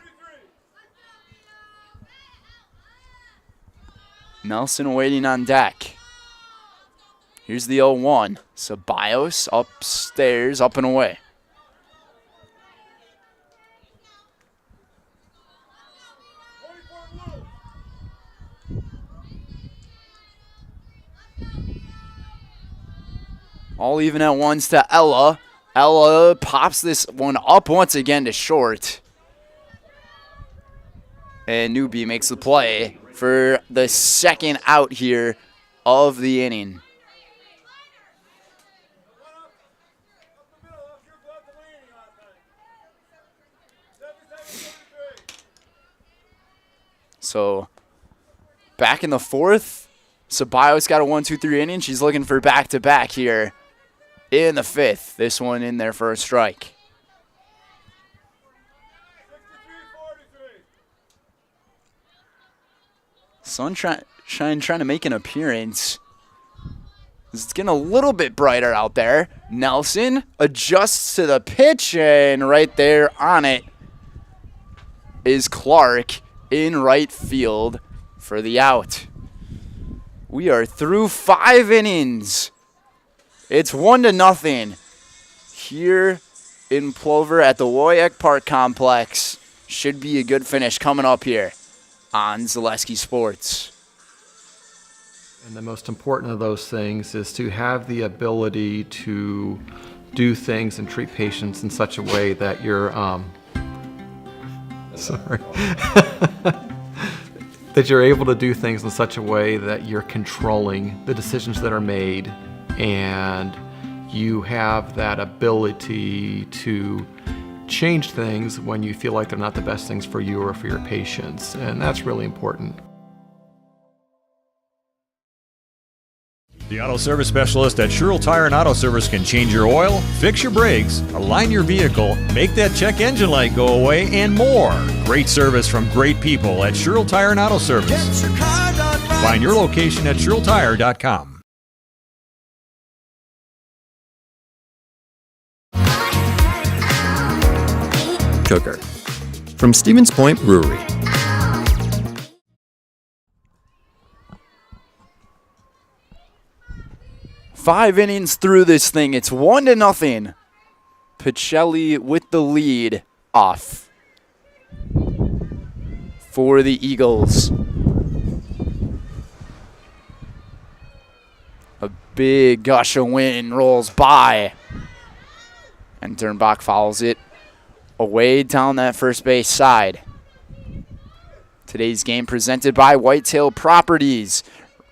Nelson waiting on deck. Here's the 0-1. Ceballos upstairs, up and away. All even at ones to Ella. Ella pops this one up once again to short. And Newby makes the play for the second out here of the inning. So back in the fourth, Ceballos got a 1-2-3 inning. She's looking for back-to-back here in the fifth. This one in there for a strike. Sunshine trying to make an appearance. It's getting a little bit brighter out there. Nelson adjusts to the pitch, and right there on it is Clark in right field for the out. We are through 5 innings. It's 1-0 here in Plover at the WIAA Park Complex. Should be a good finish coming up here on Zaleski Sports. And the most important of those things is to have the ability to do things and treat patients in such a way that you're that you're able to do things in such a way that you're controlling the decisions that are made, and you have that ability to change things when you feel like they're not the best things for you or for your patients, and that's really important. The Auto Service Specialist at Sherrill Tire and Auto Service can change your oil, fix your brakes, align your vehicle, make that check engine light go away, and more. Great service from great people at Sherrill Tire and Auto Service. Find your location at SherrillTire.com. Sugar from Stevens Point Brewery. Five innings through this thing. It's 1-0. Pacelli with the lead off for the Eagles. A big gush of wind rolls by, and Dernbach follows it away down that first base side. Today's game presented by Whitetail Properties.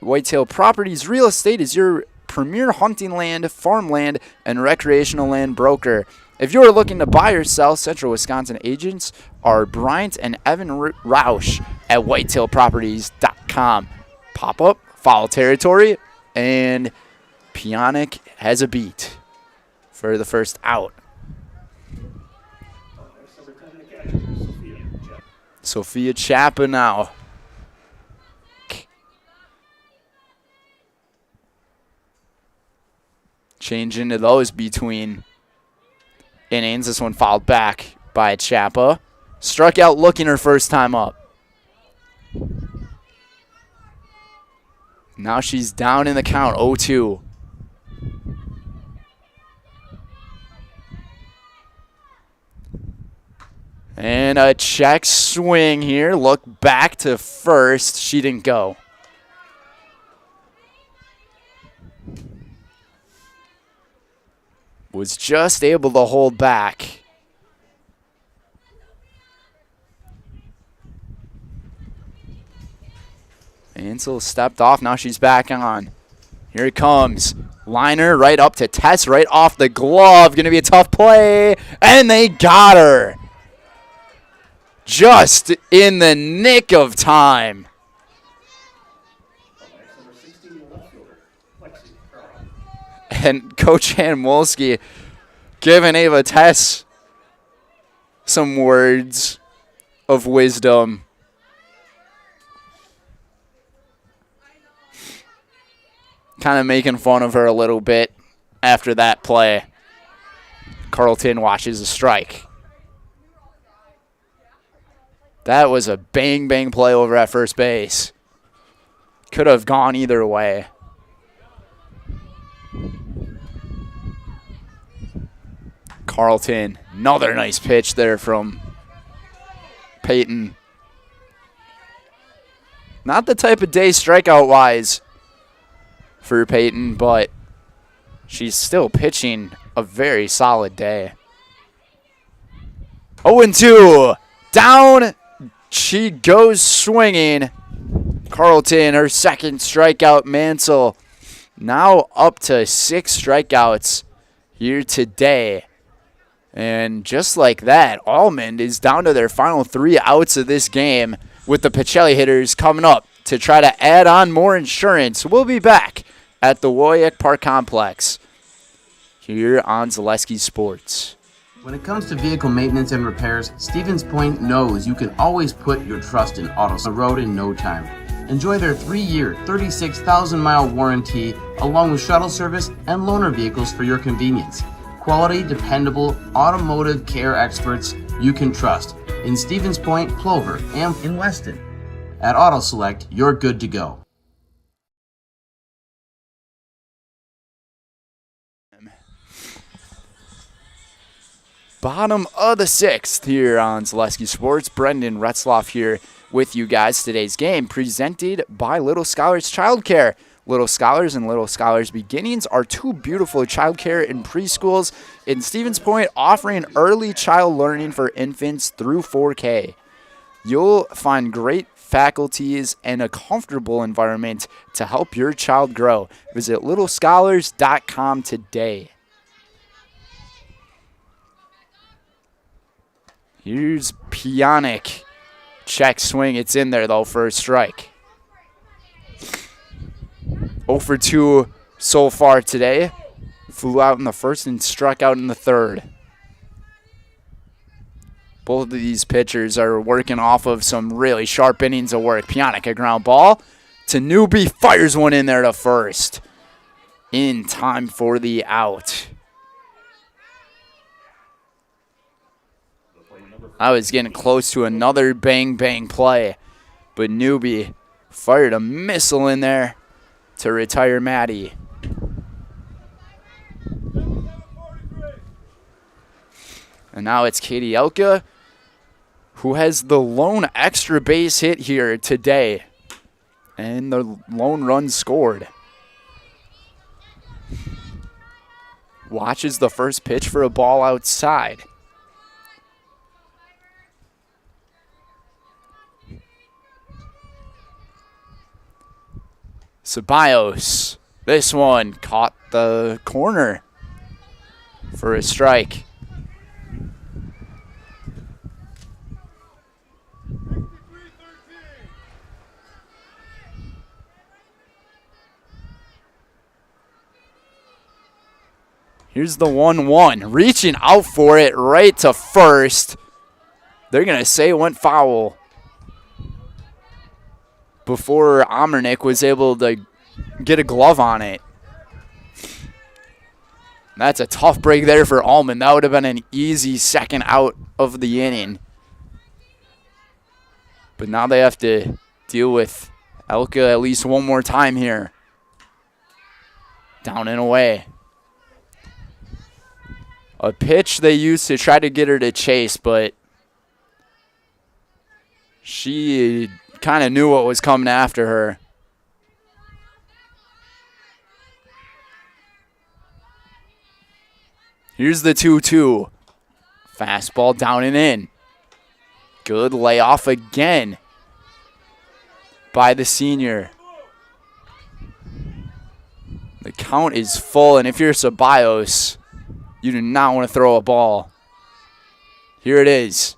Whitetail Properties Real Estate is your premier hunting land, farmland, and recreational land broker. If you're looking to buy or sell, Central Wisconsin agents are Bryant and Evan Roush at whitetailproperties.com. Pop up, foul territory, and Pionic has a beat for the first out. Sophia Chapa now. Change into those between innings. This one fouled back by Chapa. Struck out looking her first time up. Now she's down in the count, 0-2. And a check swing here. Look back to first. She didn't go. Was just able to hold back. Ansel stepped off. Now she's back on. Here it comes. Liner right up to Tess, right off the glove. Going to be a tough play. And they got her. Just in the nick of time. And Coach Hanwolski giving Ava Tess some words of wisdom. Kind of making fun of her a little bit after that play. Carlton watches a strike. That was a bang play over at first base. Could have gone either way. Carlton, another nice pitch there from Peyton. Not the type of day strikeout-wise for Peyton, but she's still pitching a very solid day. 0-2. Down she goes swinging. Carlton, her second strikeout. Mansell now up to 6 strikeouts here today. And just like that, Almond is down to their final 3 outs of this game, with the Pacelli hitters coming up to try to add on more insurance. We'll be back at the WIAA Park Complex here on Zaleski Sports. When it comes to vehicle maintenance and repairs, Stevens Point knows you can always put your trust in Autos on the road in no time. Enjoy their 3-year, 36,000-mile warranty, along with shuttle service and loaner vehicles for your convenience. Quality, dependable, automotive care experts you can trust in Stevens Point, Plover, and in Weston. At Auto Select, you're good to go. Bottom of the 6th here on Zaleski Sports. Brendan Retzloff here with you guys. Today's game presented by Little Scholars Childcare. Little Scholars and Little Scholars Beginnings are 2 beautiful childcare and preschools in Stevens Point, offering early child learning for infants through 4K. You'll find great faculties and a comfortable environment to help your child grow. Visit littlescholars.com today. Here's Pionic. Check swing. It's in there, though, for a strike. 0-2 so far today. Flew out in the first and struck out in the third. Both of these pitchers are working off of some really sharp innings of work. Pionic, a ground ball to Newbie. Fires one in there to first. In time for the out. I was getting close to another bang play, but Newbie fired a missile in there to retire Maddie. And now it's Katie Elka, who has the lone extra base hit here today, and the lone run scored. Watches the first pitch for a ball outside. Ceballos, this one caught the corner for a strike. Here's the 1-1, reaching out for it right to first. They're going to say it went foul before Amernick was able to get a glove on it. That's a tough break there for Almond. That would have been an easy second out of the inning. But now they have to deal with Elka at least one more time here. Down and away. A pitch they used to try to get her to chase, but she kind of knew what was coming after her. Here's the 2-2. Fastball down and in. Good layoff again by the senior. The count is full, and if you're Ceballos, you do not want to throw a ball. Here it is.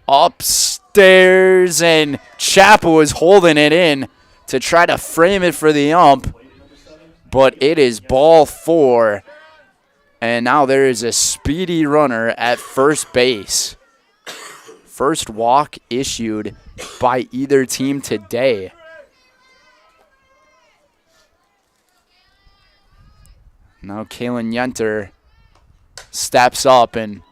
Upstairs, and Chappell is holding it in to try to frame it for the ump, but it is ball 4, and now there is a speedy runner at first base. First walk issued by either team today. Now Kalen Yenter steps up and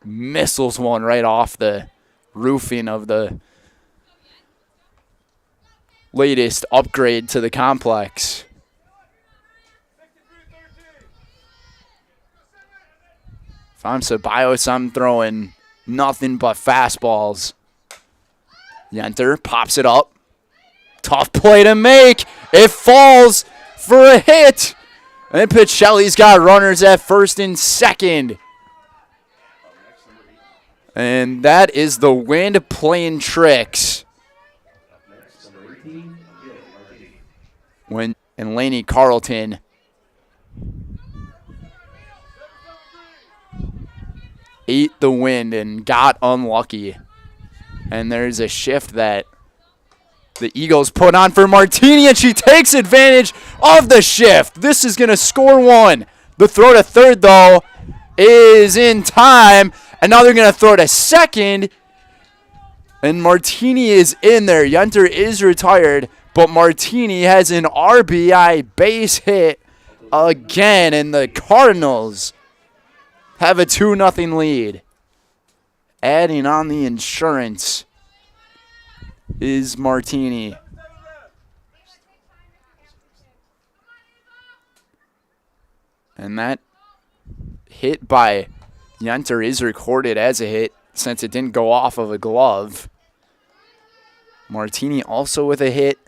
missiles one right off the roofing of the latest upgrade to the complex. If I'm Ceballos, I'm throwing nothing but fastballs. Yenter pops it up. Tough play to make. It falls for a hit. And Pacelli's got runners at first and second. And that is the wind playing tricks. And Laney Carlton ate the wind and got unlucky. And there's a shift that the Eagles put on for Martini, and she takes advantage of the shift. This is going to score 1. The throw to third, though, is in time. And now they're going to throw to second. And Martini is in there. Yenter is retired, but Martini has an RBI base hit again. And the Cardinals have a 2-0 lead. Adding on the insurance is Martini. And that hit by Yenter is recorded as a hit since it didn't go off of a glove. Martini also with a hit.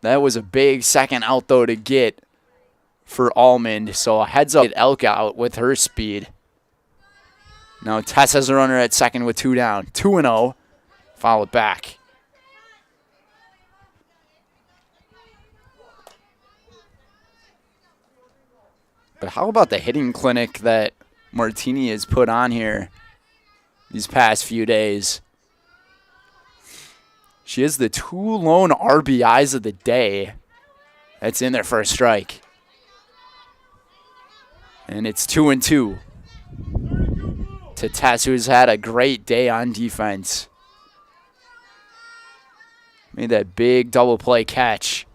That was a big second out, though, to get for Almond. So a heads up, Elka out with her speed. Now Tess has a runner at second with 2 down. 2-0. Foul it back. But how about the hitting clinic that Martini has put on here these past few days? She has the 2 lone RBIs of the day. That's in there for a strike. And it's 2-2 to Tess, who's had a great day on defense. Made that big double play catch.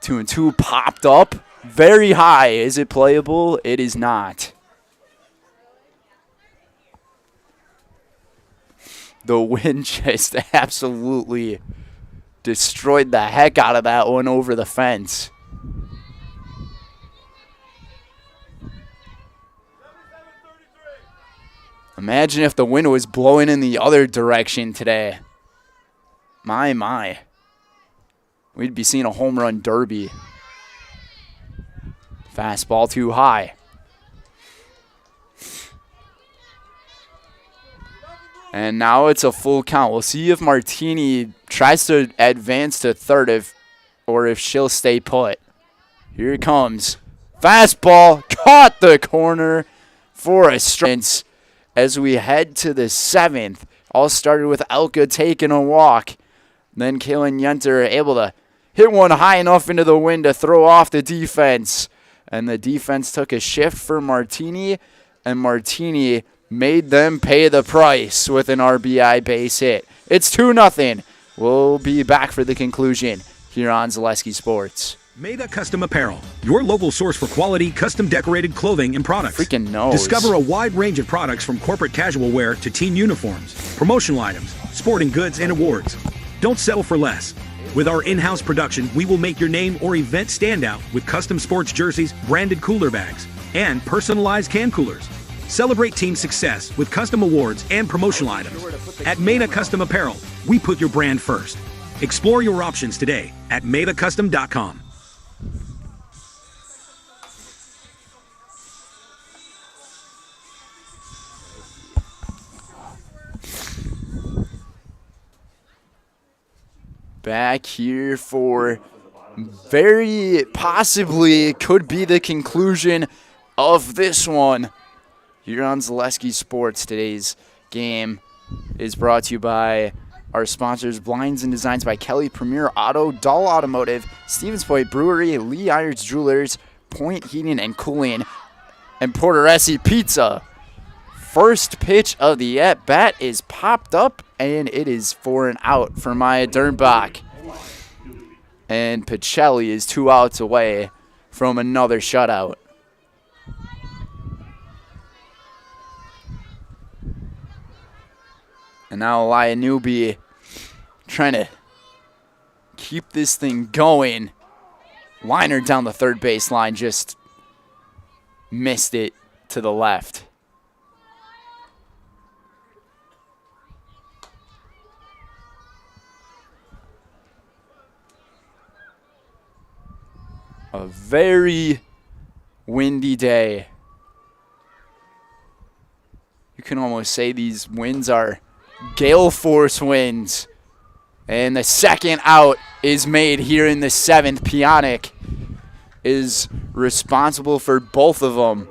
2-2 popped up very high. Is it playable? It is not. The wind just absolutely destroyed the heck out of that one over the fence. Imagine if the wind was blowing in the other direction today. My. We'd be seeing a home run derby. Fastball too high. And now it's a full count. We'll see if Martini tries to advance to third or if she'll stay put. Here it comes. Fastball caught the corner for a strike. As we head to the 7th, all started with Elka taking a walk. Then Kaylin Yenter able to hit one high enough into the wind to throw off the defense. And the defense took a shift for Martini, and Martini made them pay the price with an RBI base hit. It's 2-0. We'll be back for the conclusion here on Zaleski Sports. Maida Custom Apparel, your local source for quality, custom decorated clothing and products. Freaking knows. Discover a wide range of products from corporate casual wear to team uniforms, promotional items, sporting goods, and awards. Don't settle for less. With our in-house production, we will make your name or event stand out with custom sports jerseys, branded cooler bags, and personalized can coolers. Celebrate team success with custom awards and promotional items. At Maida Custom Apparel, we put your brand first. Explore your options today at maidacustom.com. back here for very possibly could be the conclusion of this one here on Zaleski Sports. Today's game is brought to you by our sponsors, Blinds and Designs by Kelly, Premier Auto, Dahl Automotive, Stevens Point Brewery, Lee Irons Jewelers, Point Heating and Cooling, and Porteresi Pizza. First pitch of the at-bat is popped up, and it is for an out for Maya Dernbach. And Pacelli is 2 outs away from another shutout. And now Elia Newby trying to keep this thing going. Liner down the third baseline, just missed it to the left. A very windy day. You can almost say these winds are gale force winds. And the second out is made here in the 7th. Pionic is responsible for both of them.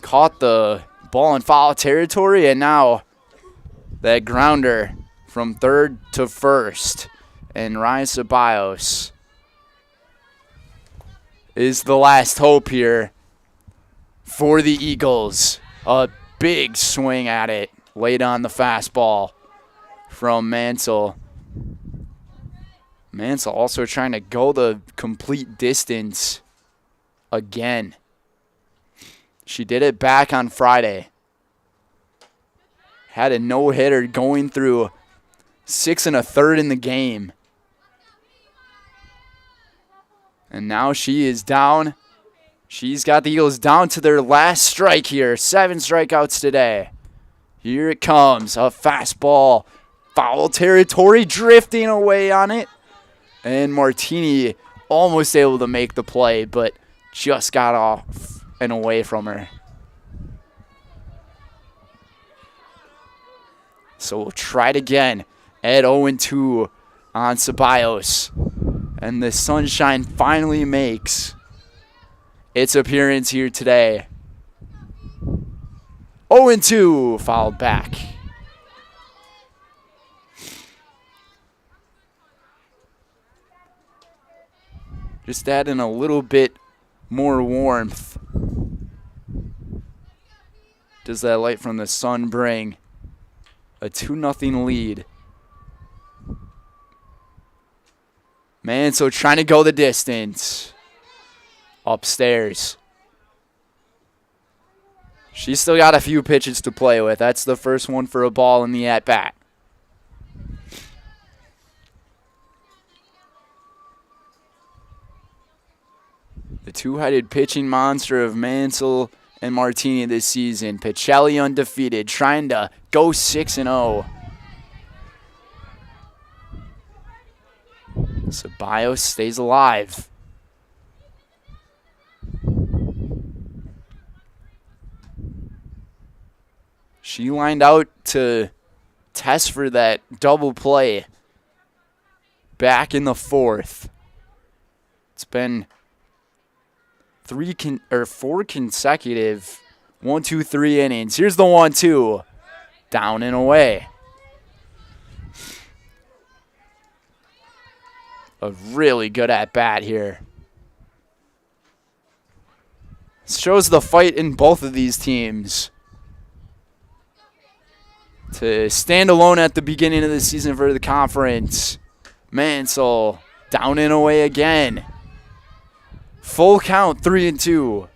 Caught the ball in foul territory, and now that grounder from third to first. And Ryan Ceballos is the last hope here for the Eagles. A big swing at it, laid on the fastball from Mansell. Mansell also trying to go the complete distance again. She did it back on Friday. Had a no-hitter going through 6 1/3 in the game. And now she is down. She's got the Eagles down to their last strike here. 7 strikeouts today. Here it comes. A fastball. Foul territory, drifting away on it. And Martini almost able to make the play, but just got off and away from her. So we'll try it again at 0-2 on Ceballos. And the sunshine finally makes its appearance here today. 0-2, fouled back. Just adding a little bit more warmth. Does that light from the sun bring a 2-0 lead? Mansell trying to go the distance. Upstairs. She's still got a few pitches to play with. That's the first one for a ball in the at-bat. The two-headed pitching monster of Mansell and Martini this season. Pacelli undefeated, trying to go 6-0. Ceballos stays alive. She lined out to test for that double play back in the 4th. It's been 4 consecutive 1-2-3 innings. Here's the 1-2. Down and away. A really good at-bat here. Shows the fight in both of these teams. To stand alone at the beginning of the season for the conference. Mansell down and away again. Full count, 3-2.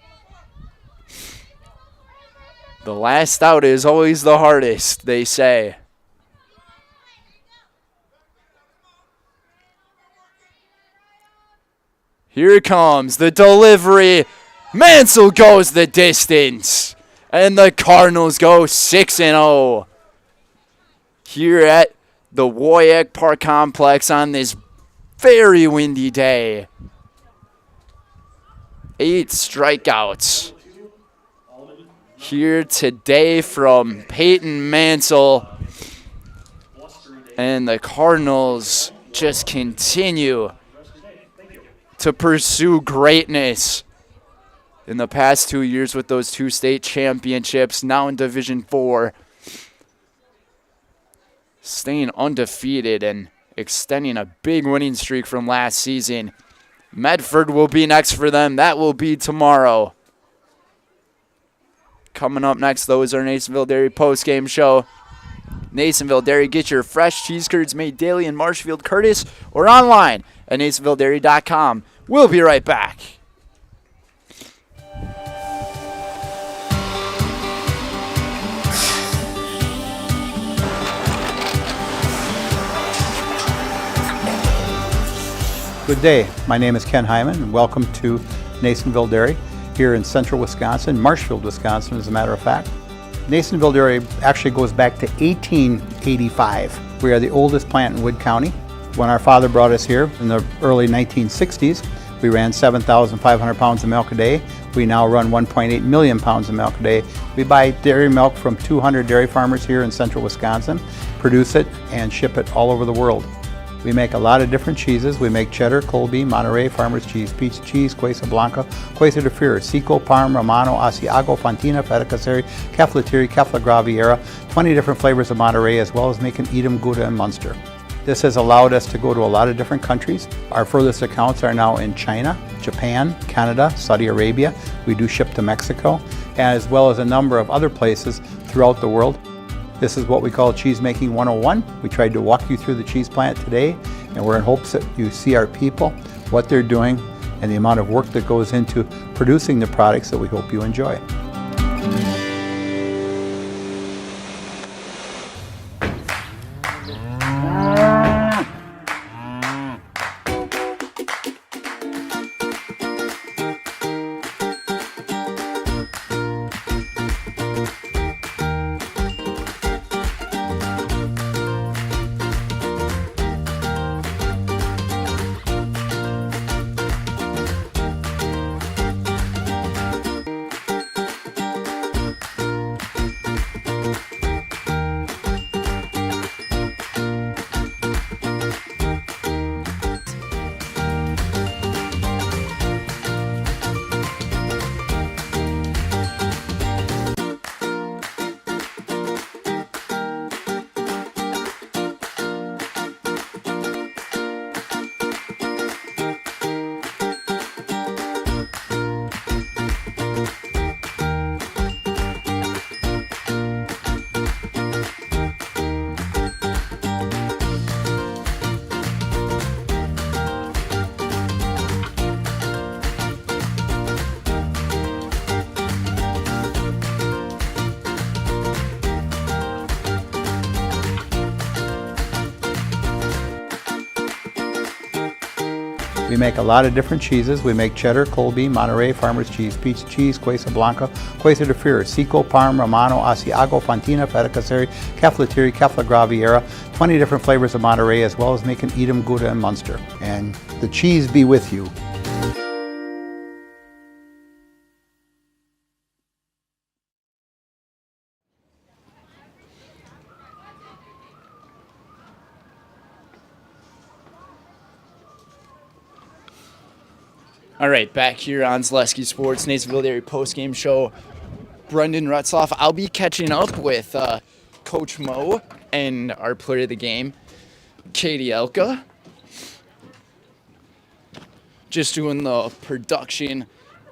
The last out is always the hardest, they say. Here it comes, the delivery. Mansell goes the distance. And the Cardinals go 6-0. Here at the WIAA Park Complex on this very windy day. 8 strikeouts here today from Peyton Mansell. And the Cardinals just continue to pursue greatness. In the past 2 years with those 2 state championships, now in Division 4, staying undefeated and extending a big winning streak from last season. Medford will be next for them. That will be tomorrow. Coming up next, though, is our Nasonville Dairy postgame show. Nasonville Dairy, get your fresh cheese curds made daily in Marshfield, Curtis, or online at nasonvilledairy.com. We'll be right back. Good day. My name is Ken Hyman, and welcome to Nasonville Dairy here in central Wisconsin, Marshfield, Wisconsin, as a matter of fact. Nasonville Dairy actually goes back to 1885. We are the oldest plant in Wood County. When our father brought us here in the early 1960s, we ran 7,500 pounds of milk a day. We now run 1.8 million pounds of milk a day. We buy dairy milk from 200 dairy farmers here in central Wisconsin, produce it, and ship it all over the world. We make a lot of different cheeses. We make cheddar, Colby, Monterey, Farmer's Cheese, Pizza Cheese, Quesa Blanca, Quesa de Freer, Seco, Parm, Romano, Asiago, Fontina, Feta Caseri, Keflatiri, Kefla Graviera, 20 different flavors of Monterey, as well as making Edam, Gouda, and Munster. This has allowed us to go to a lot of different countries. Our furthest accounts are now in China, Japan, Canada, Saudi Arabia. We do ship to Mexico, as well as a number of other places throughout the world. This is what we call Cheese Making 101. We tried to walk you through the cheese plant today, and we're in hopes that you see our people, what they're doing, and the amount of work that goes into producing the products that we hope you enjoy. We make a lot of different cheeses. We make cheddar, Colby, Monterey, Farmer's Cheese, Pizza Cheese, Quesa Blanca, Quesa de Freer, Seco, Parm, Romano, Asiago, Fontina, Feta Caseri, Keflatiri, Kefla Graviera, 20 different flavors of Monterey, as well as making Edam, Gouda, and Munster. And the cheese be with you. All right, back here on Zaleski Sports, Nasonville Dairy postgame show. Brendan Rutzloff. I'll be catching up with Coach Mo and our player of the game, Katie Elka. Just doing the production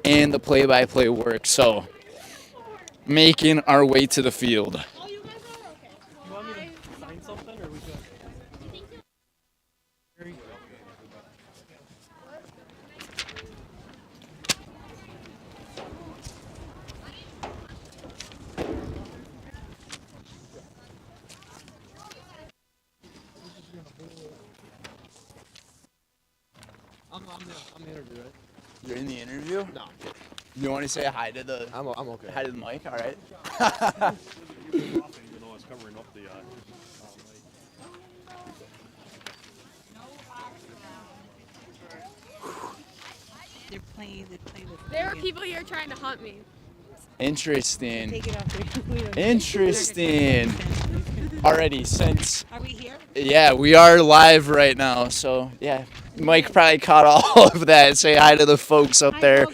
and the play-by-play work, so making our way to the field. I'm the interview, right? You're in the interview? No. You want to say hi to the? I'm okay. Hi to the mic. All right. There are people here trying to hunt me. Interesting. Take it off. Interesting. Already since. Are we here? Yeah, we are live right now. So yeah, Mike probably caught all of that. Say hi to the folks up there.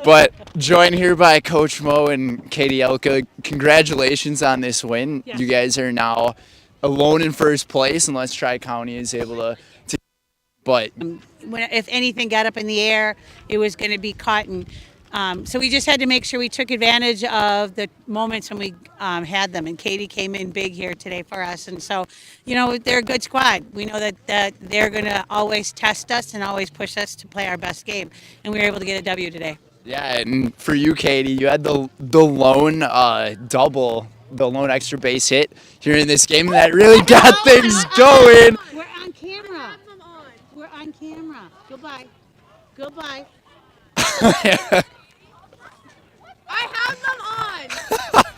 But joined here by Coach Mo and Katie Elka. Congratulations on this win. Yes. You guys are now alone in first place, unless Tri-County is able to. But If anything got up in the air, it was going to be caught. And so we just had to make sure we took advantage of the moments when we had them. And Katie came in big here today for us. And so, they're a good squad. We know that they're going to always test us and always push us to play our best game. And we were able to get a W today. yeah, and for you, Katie, you had the lone double, the lone extra base hit here in this game that really got things going. We're on camera. We're on camera. Goodbye. Goodbye. I have them on.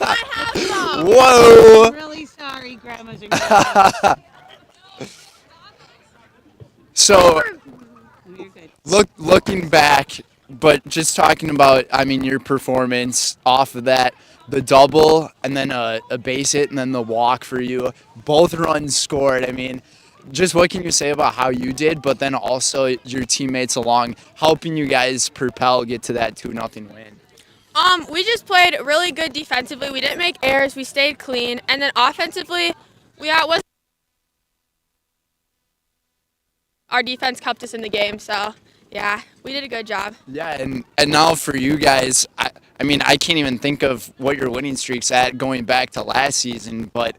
I have them. Whoa. I'm really sorry, Grandma's. So, looking back, but just talking about, your performance off of that, the double and then a base hit and then the walk for you, both runs scored. Just what can you say about how you did, but then also your teammates along helping you guys propel, get to that 2-0 win? We just played really good defensively. We didn't make errors. We stayed clean, and then offensively, our defense kept us in the game. So yeah, we did a good job. Yeah, and now for you guys, I can't even think of what your winning streak's at going back to last season, but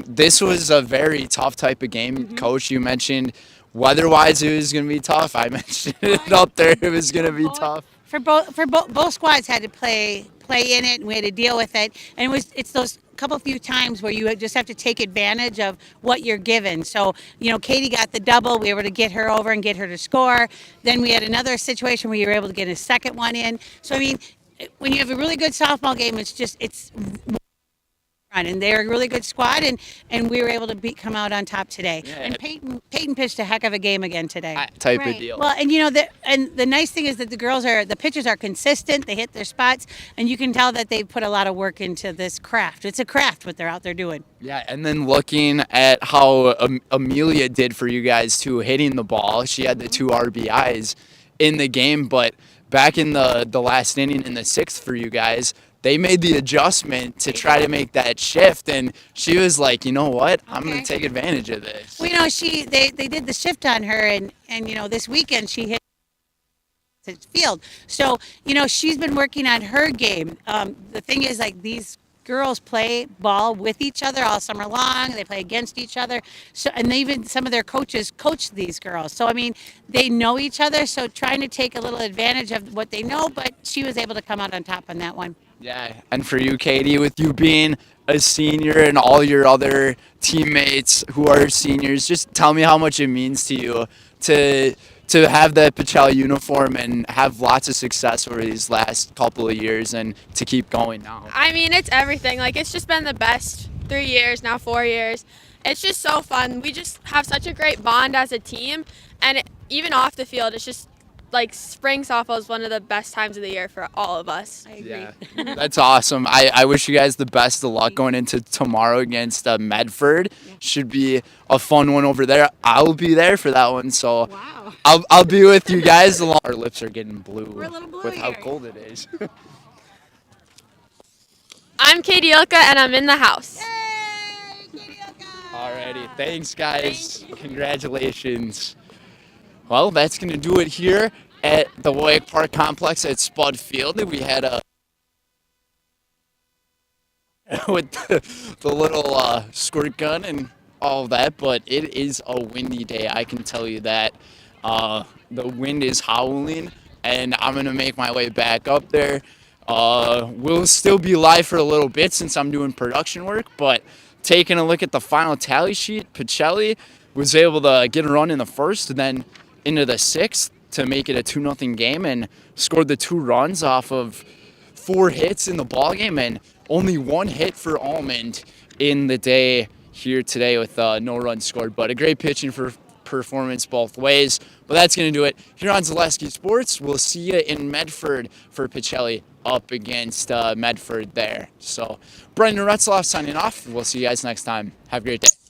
this was a very tough type of game. Coach, you mentioned weather-wise it was going to be tough. I mentioned it up there, it was going to be tough. For both squads had to play in it, and we had to deal with it. And it's those few times where you just have to take advantage of what you're given. So, Katie got the double. We were able to get her over and get her to score. Then we had another situation where you were able to get a second one in. So, when you have a really good softball game, it's and they're a really good squad, and we were able to come out on top today. Yeah. And Peyton pitched a heck of a game again today. Type of deal. Well, and the nice thing is that the pitchers are consistent. They hit their spots, and you can tell that they put a lot of work into this craft. It's a craft what they're out there doing. Yeah, and then looking at how Amelia did for you guys too, hitting the ball. She had the 2 RBIs in the game, but back in the last inning in the 6th for you guys, they made the adjustment to try to make that shift, and she was like, you know what, I'm going to take advantage of this. Well, they did the shift on her, and this weekend she hit the field. So, she's been working on her game. The thing is, these girls play ball with each other all summer long. They play against each other. So, and even some of their coaches coach these girls. So, they know each other. So, trying to take a little advantage of what they know, but she was able to come out on top on that one. Yeah, and for you, Katie, with you being a senior and all your other teammates who are seniors, just tell me how much it means to you to have that Pacelli uniform and have lots of success over these last couple of years and to keep going now. It's everything. It's just been the best 3 years, now 4 years. It's just so fun. We just have such a great bond as a team, and even off the field, it's just spring softball is one of the best times of the year for all of us. I agree. Yeah, that's awesome. I wish you guys the best of luck going into tomorrow against Medford. Should be a fun one over there. I'll be there for that one, so wow. I'll be with you guys. Our lips are getting blue, with how here. cold it is. I'm Katie Ilka, and I'm in the house. Alrighty, thanks guys. Congratulations. Well, that's going to do it here at the WIAA Park Complex at Spud Field. We had with the little squirt gun and all that, but it is a windy day, I can tell you that. The wind is howling, and I'm going to make my way back up there. We'll still be live for a little bit since I'm doing production work, but taking a look at the final tally sheet, Pacelli was able to get a run in the first and then into the 6th to make it a 2-0 game and scored the 2 runs off of 4 hits in the ball game and only 1 hit for Almond in the day here today with no runs scored. But a great pitching performance both ways. But that's going to do it here on Zaleski Sports. We'll see you in Medford for Pacelli up against Medford there. So Brendan Retzloff signing off. We'll see you guys next time. Have a great day.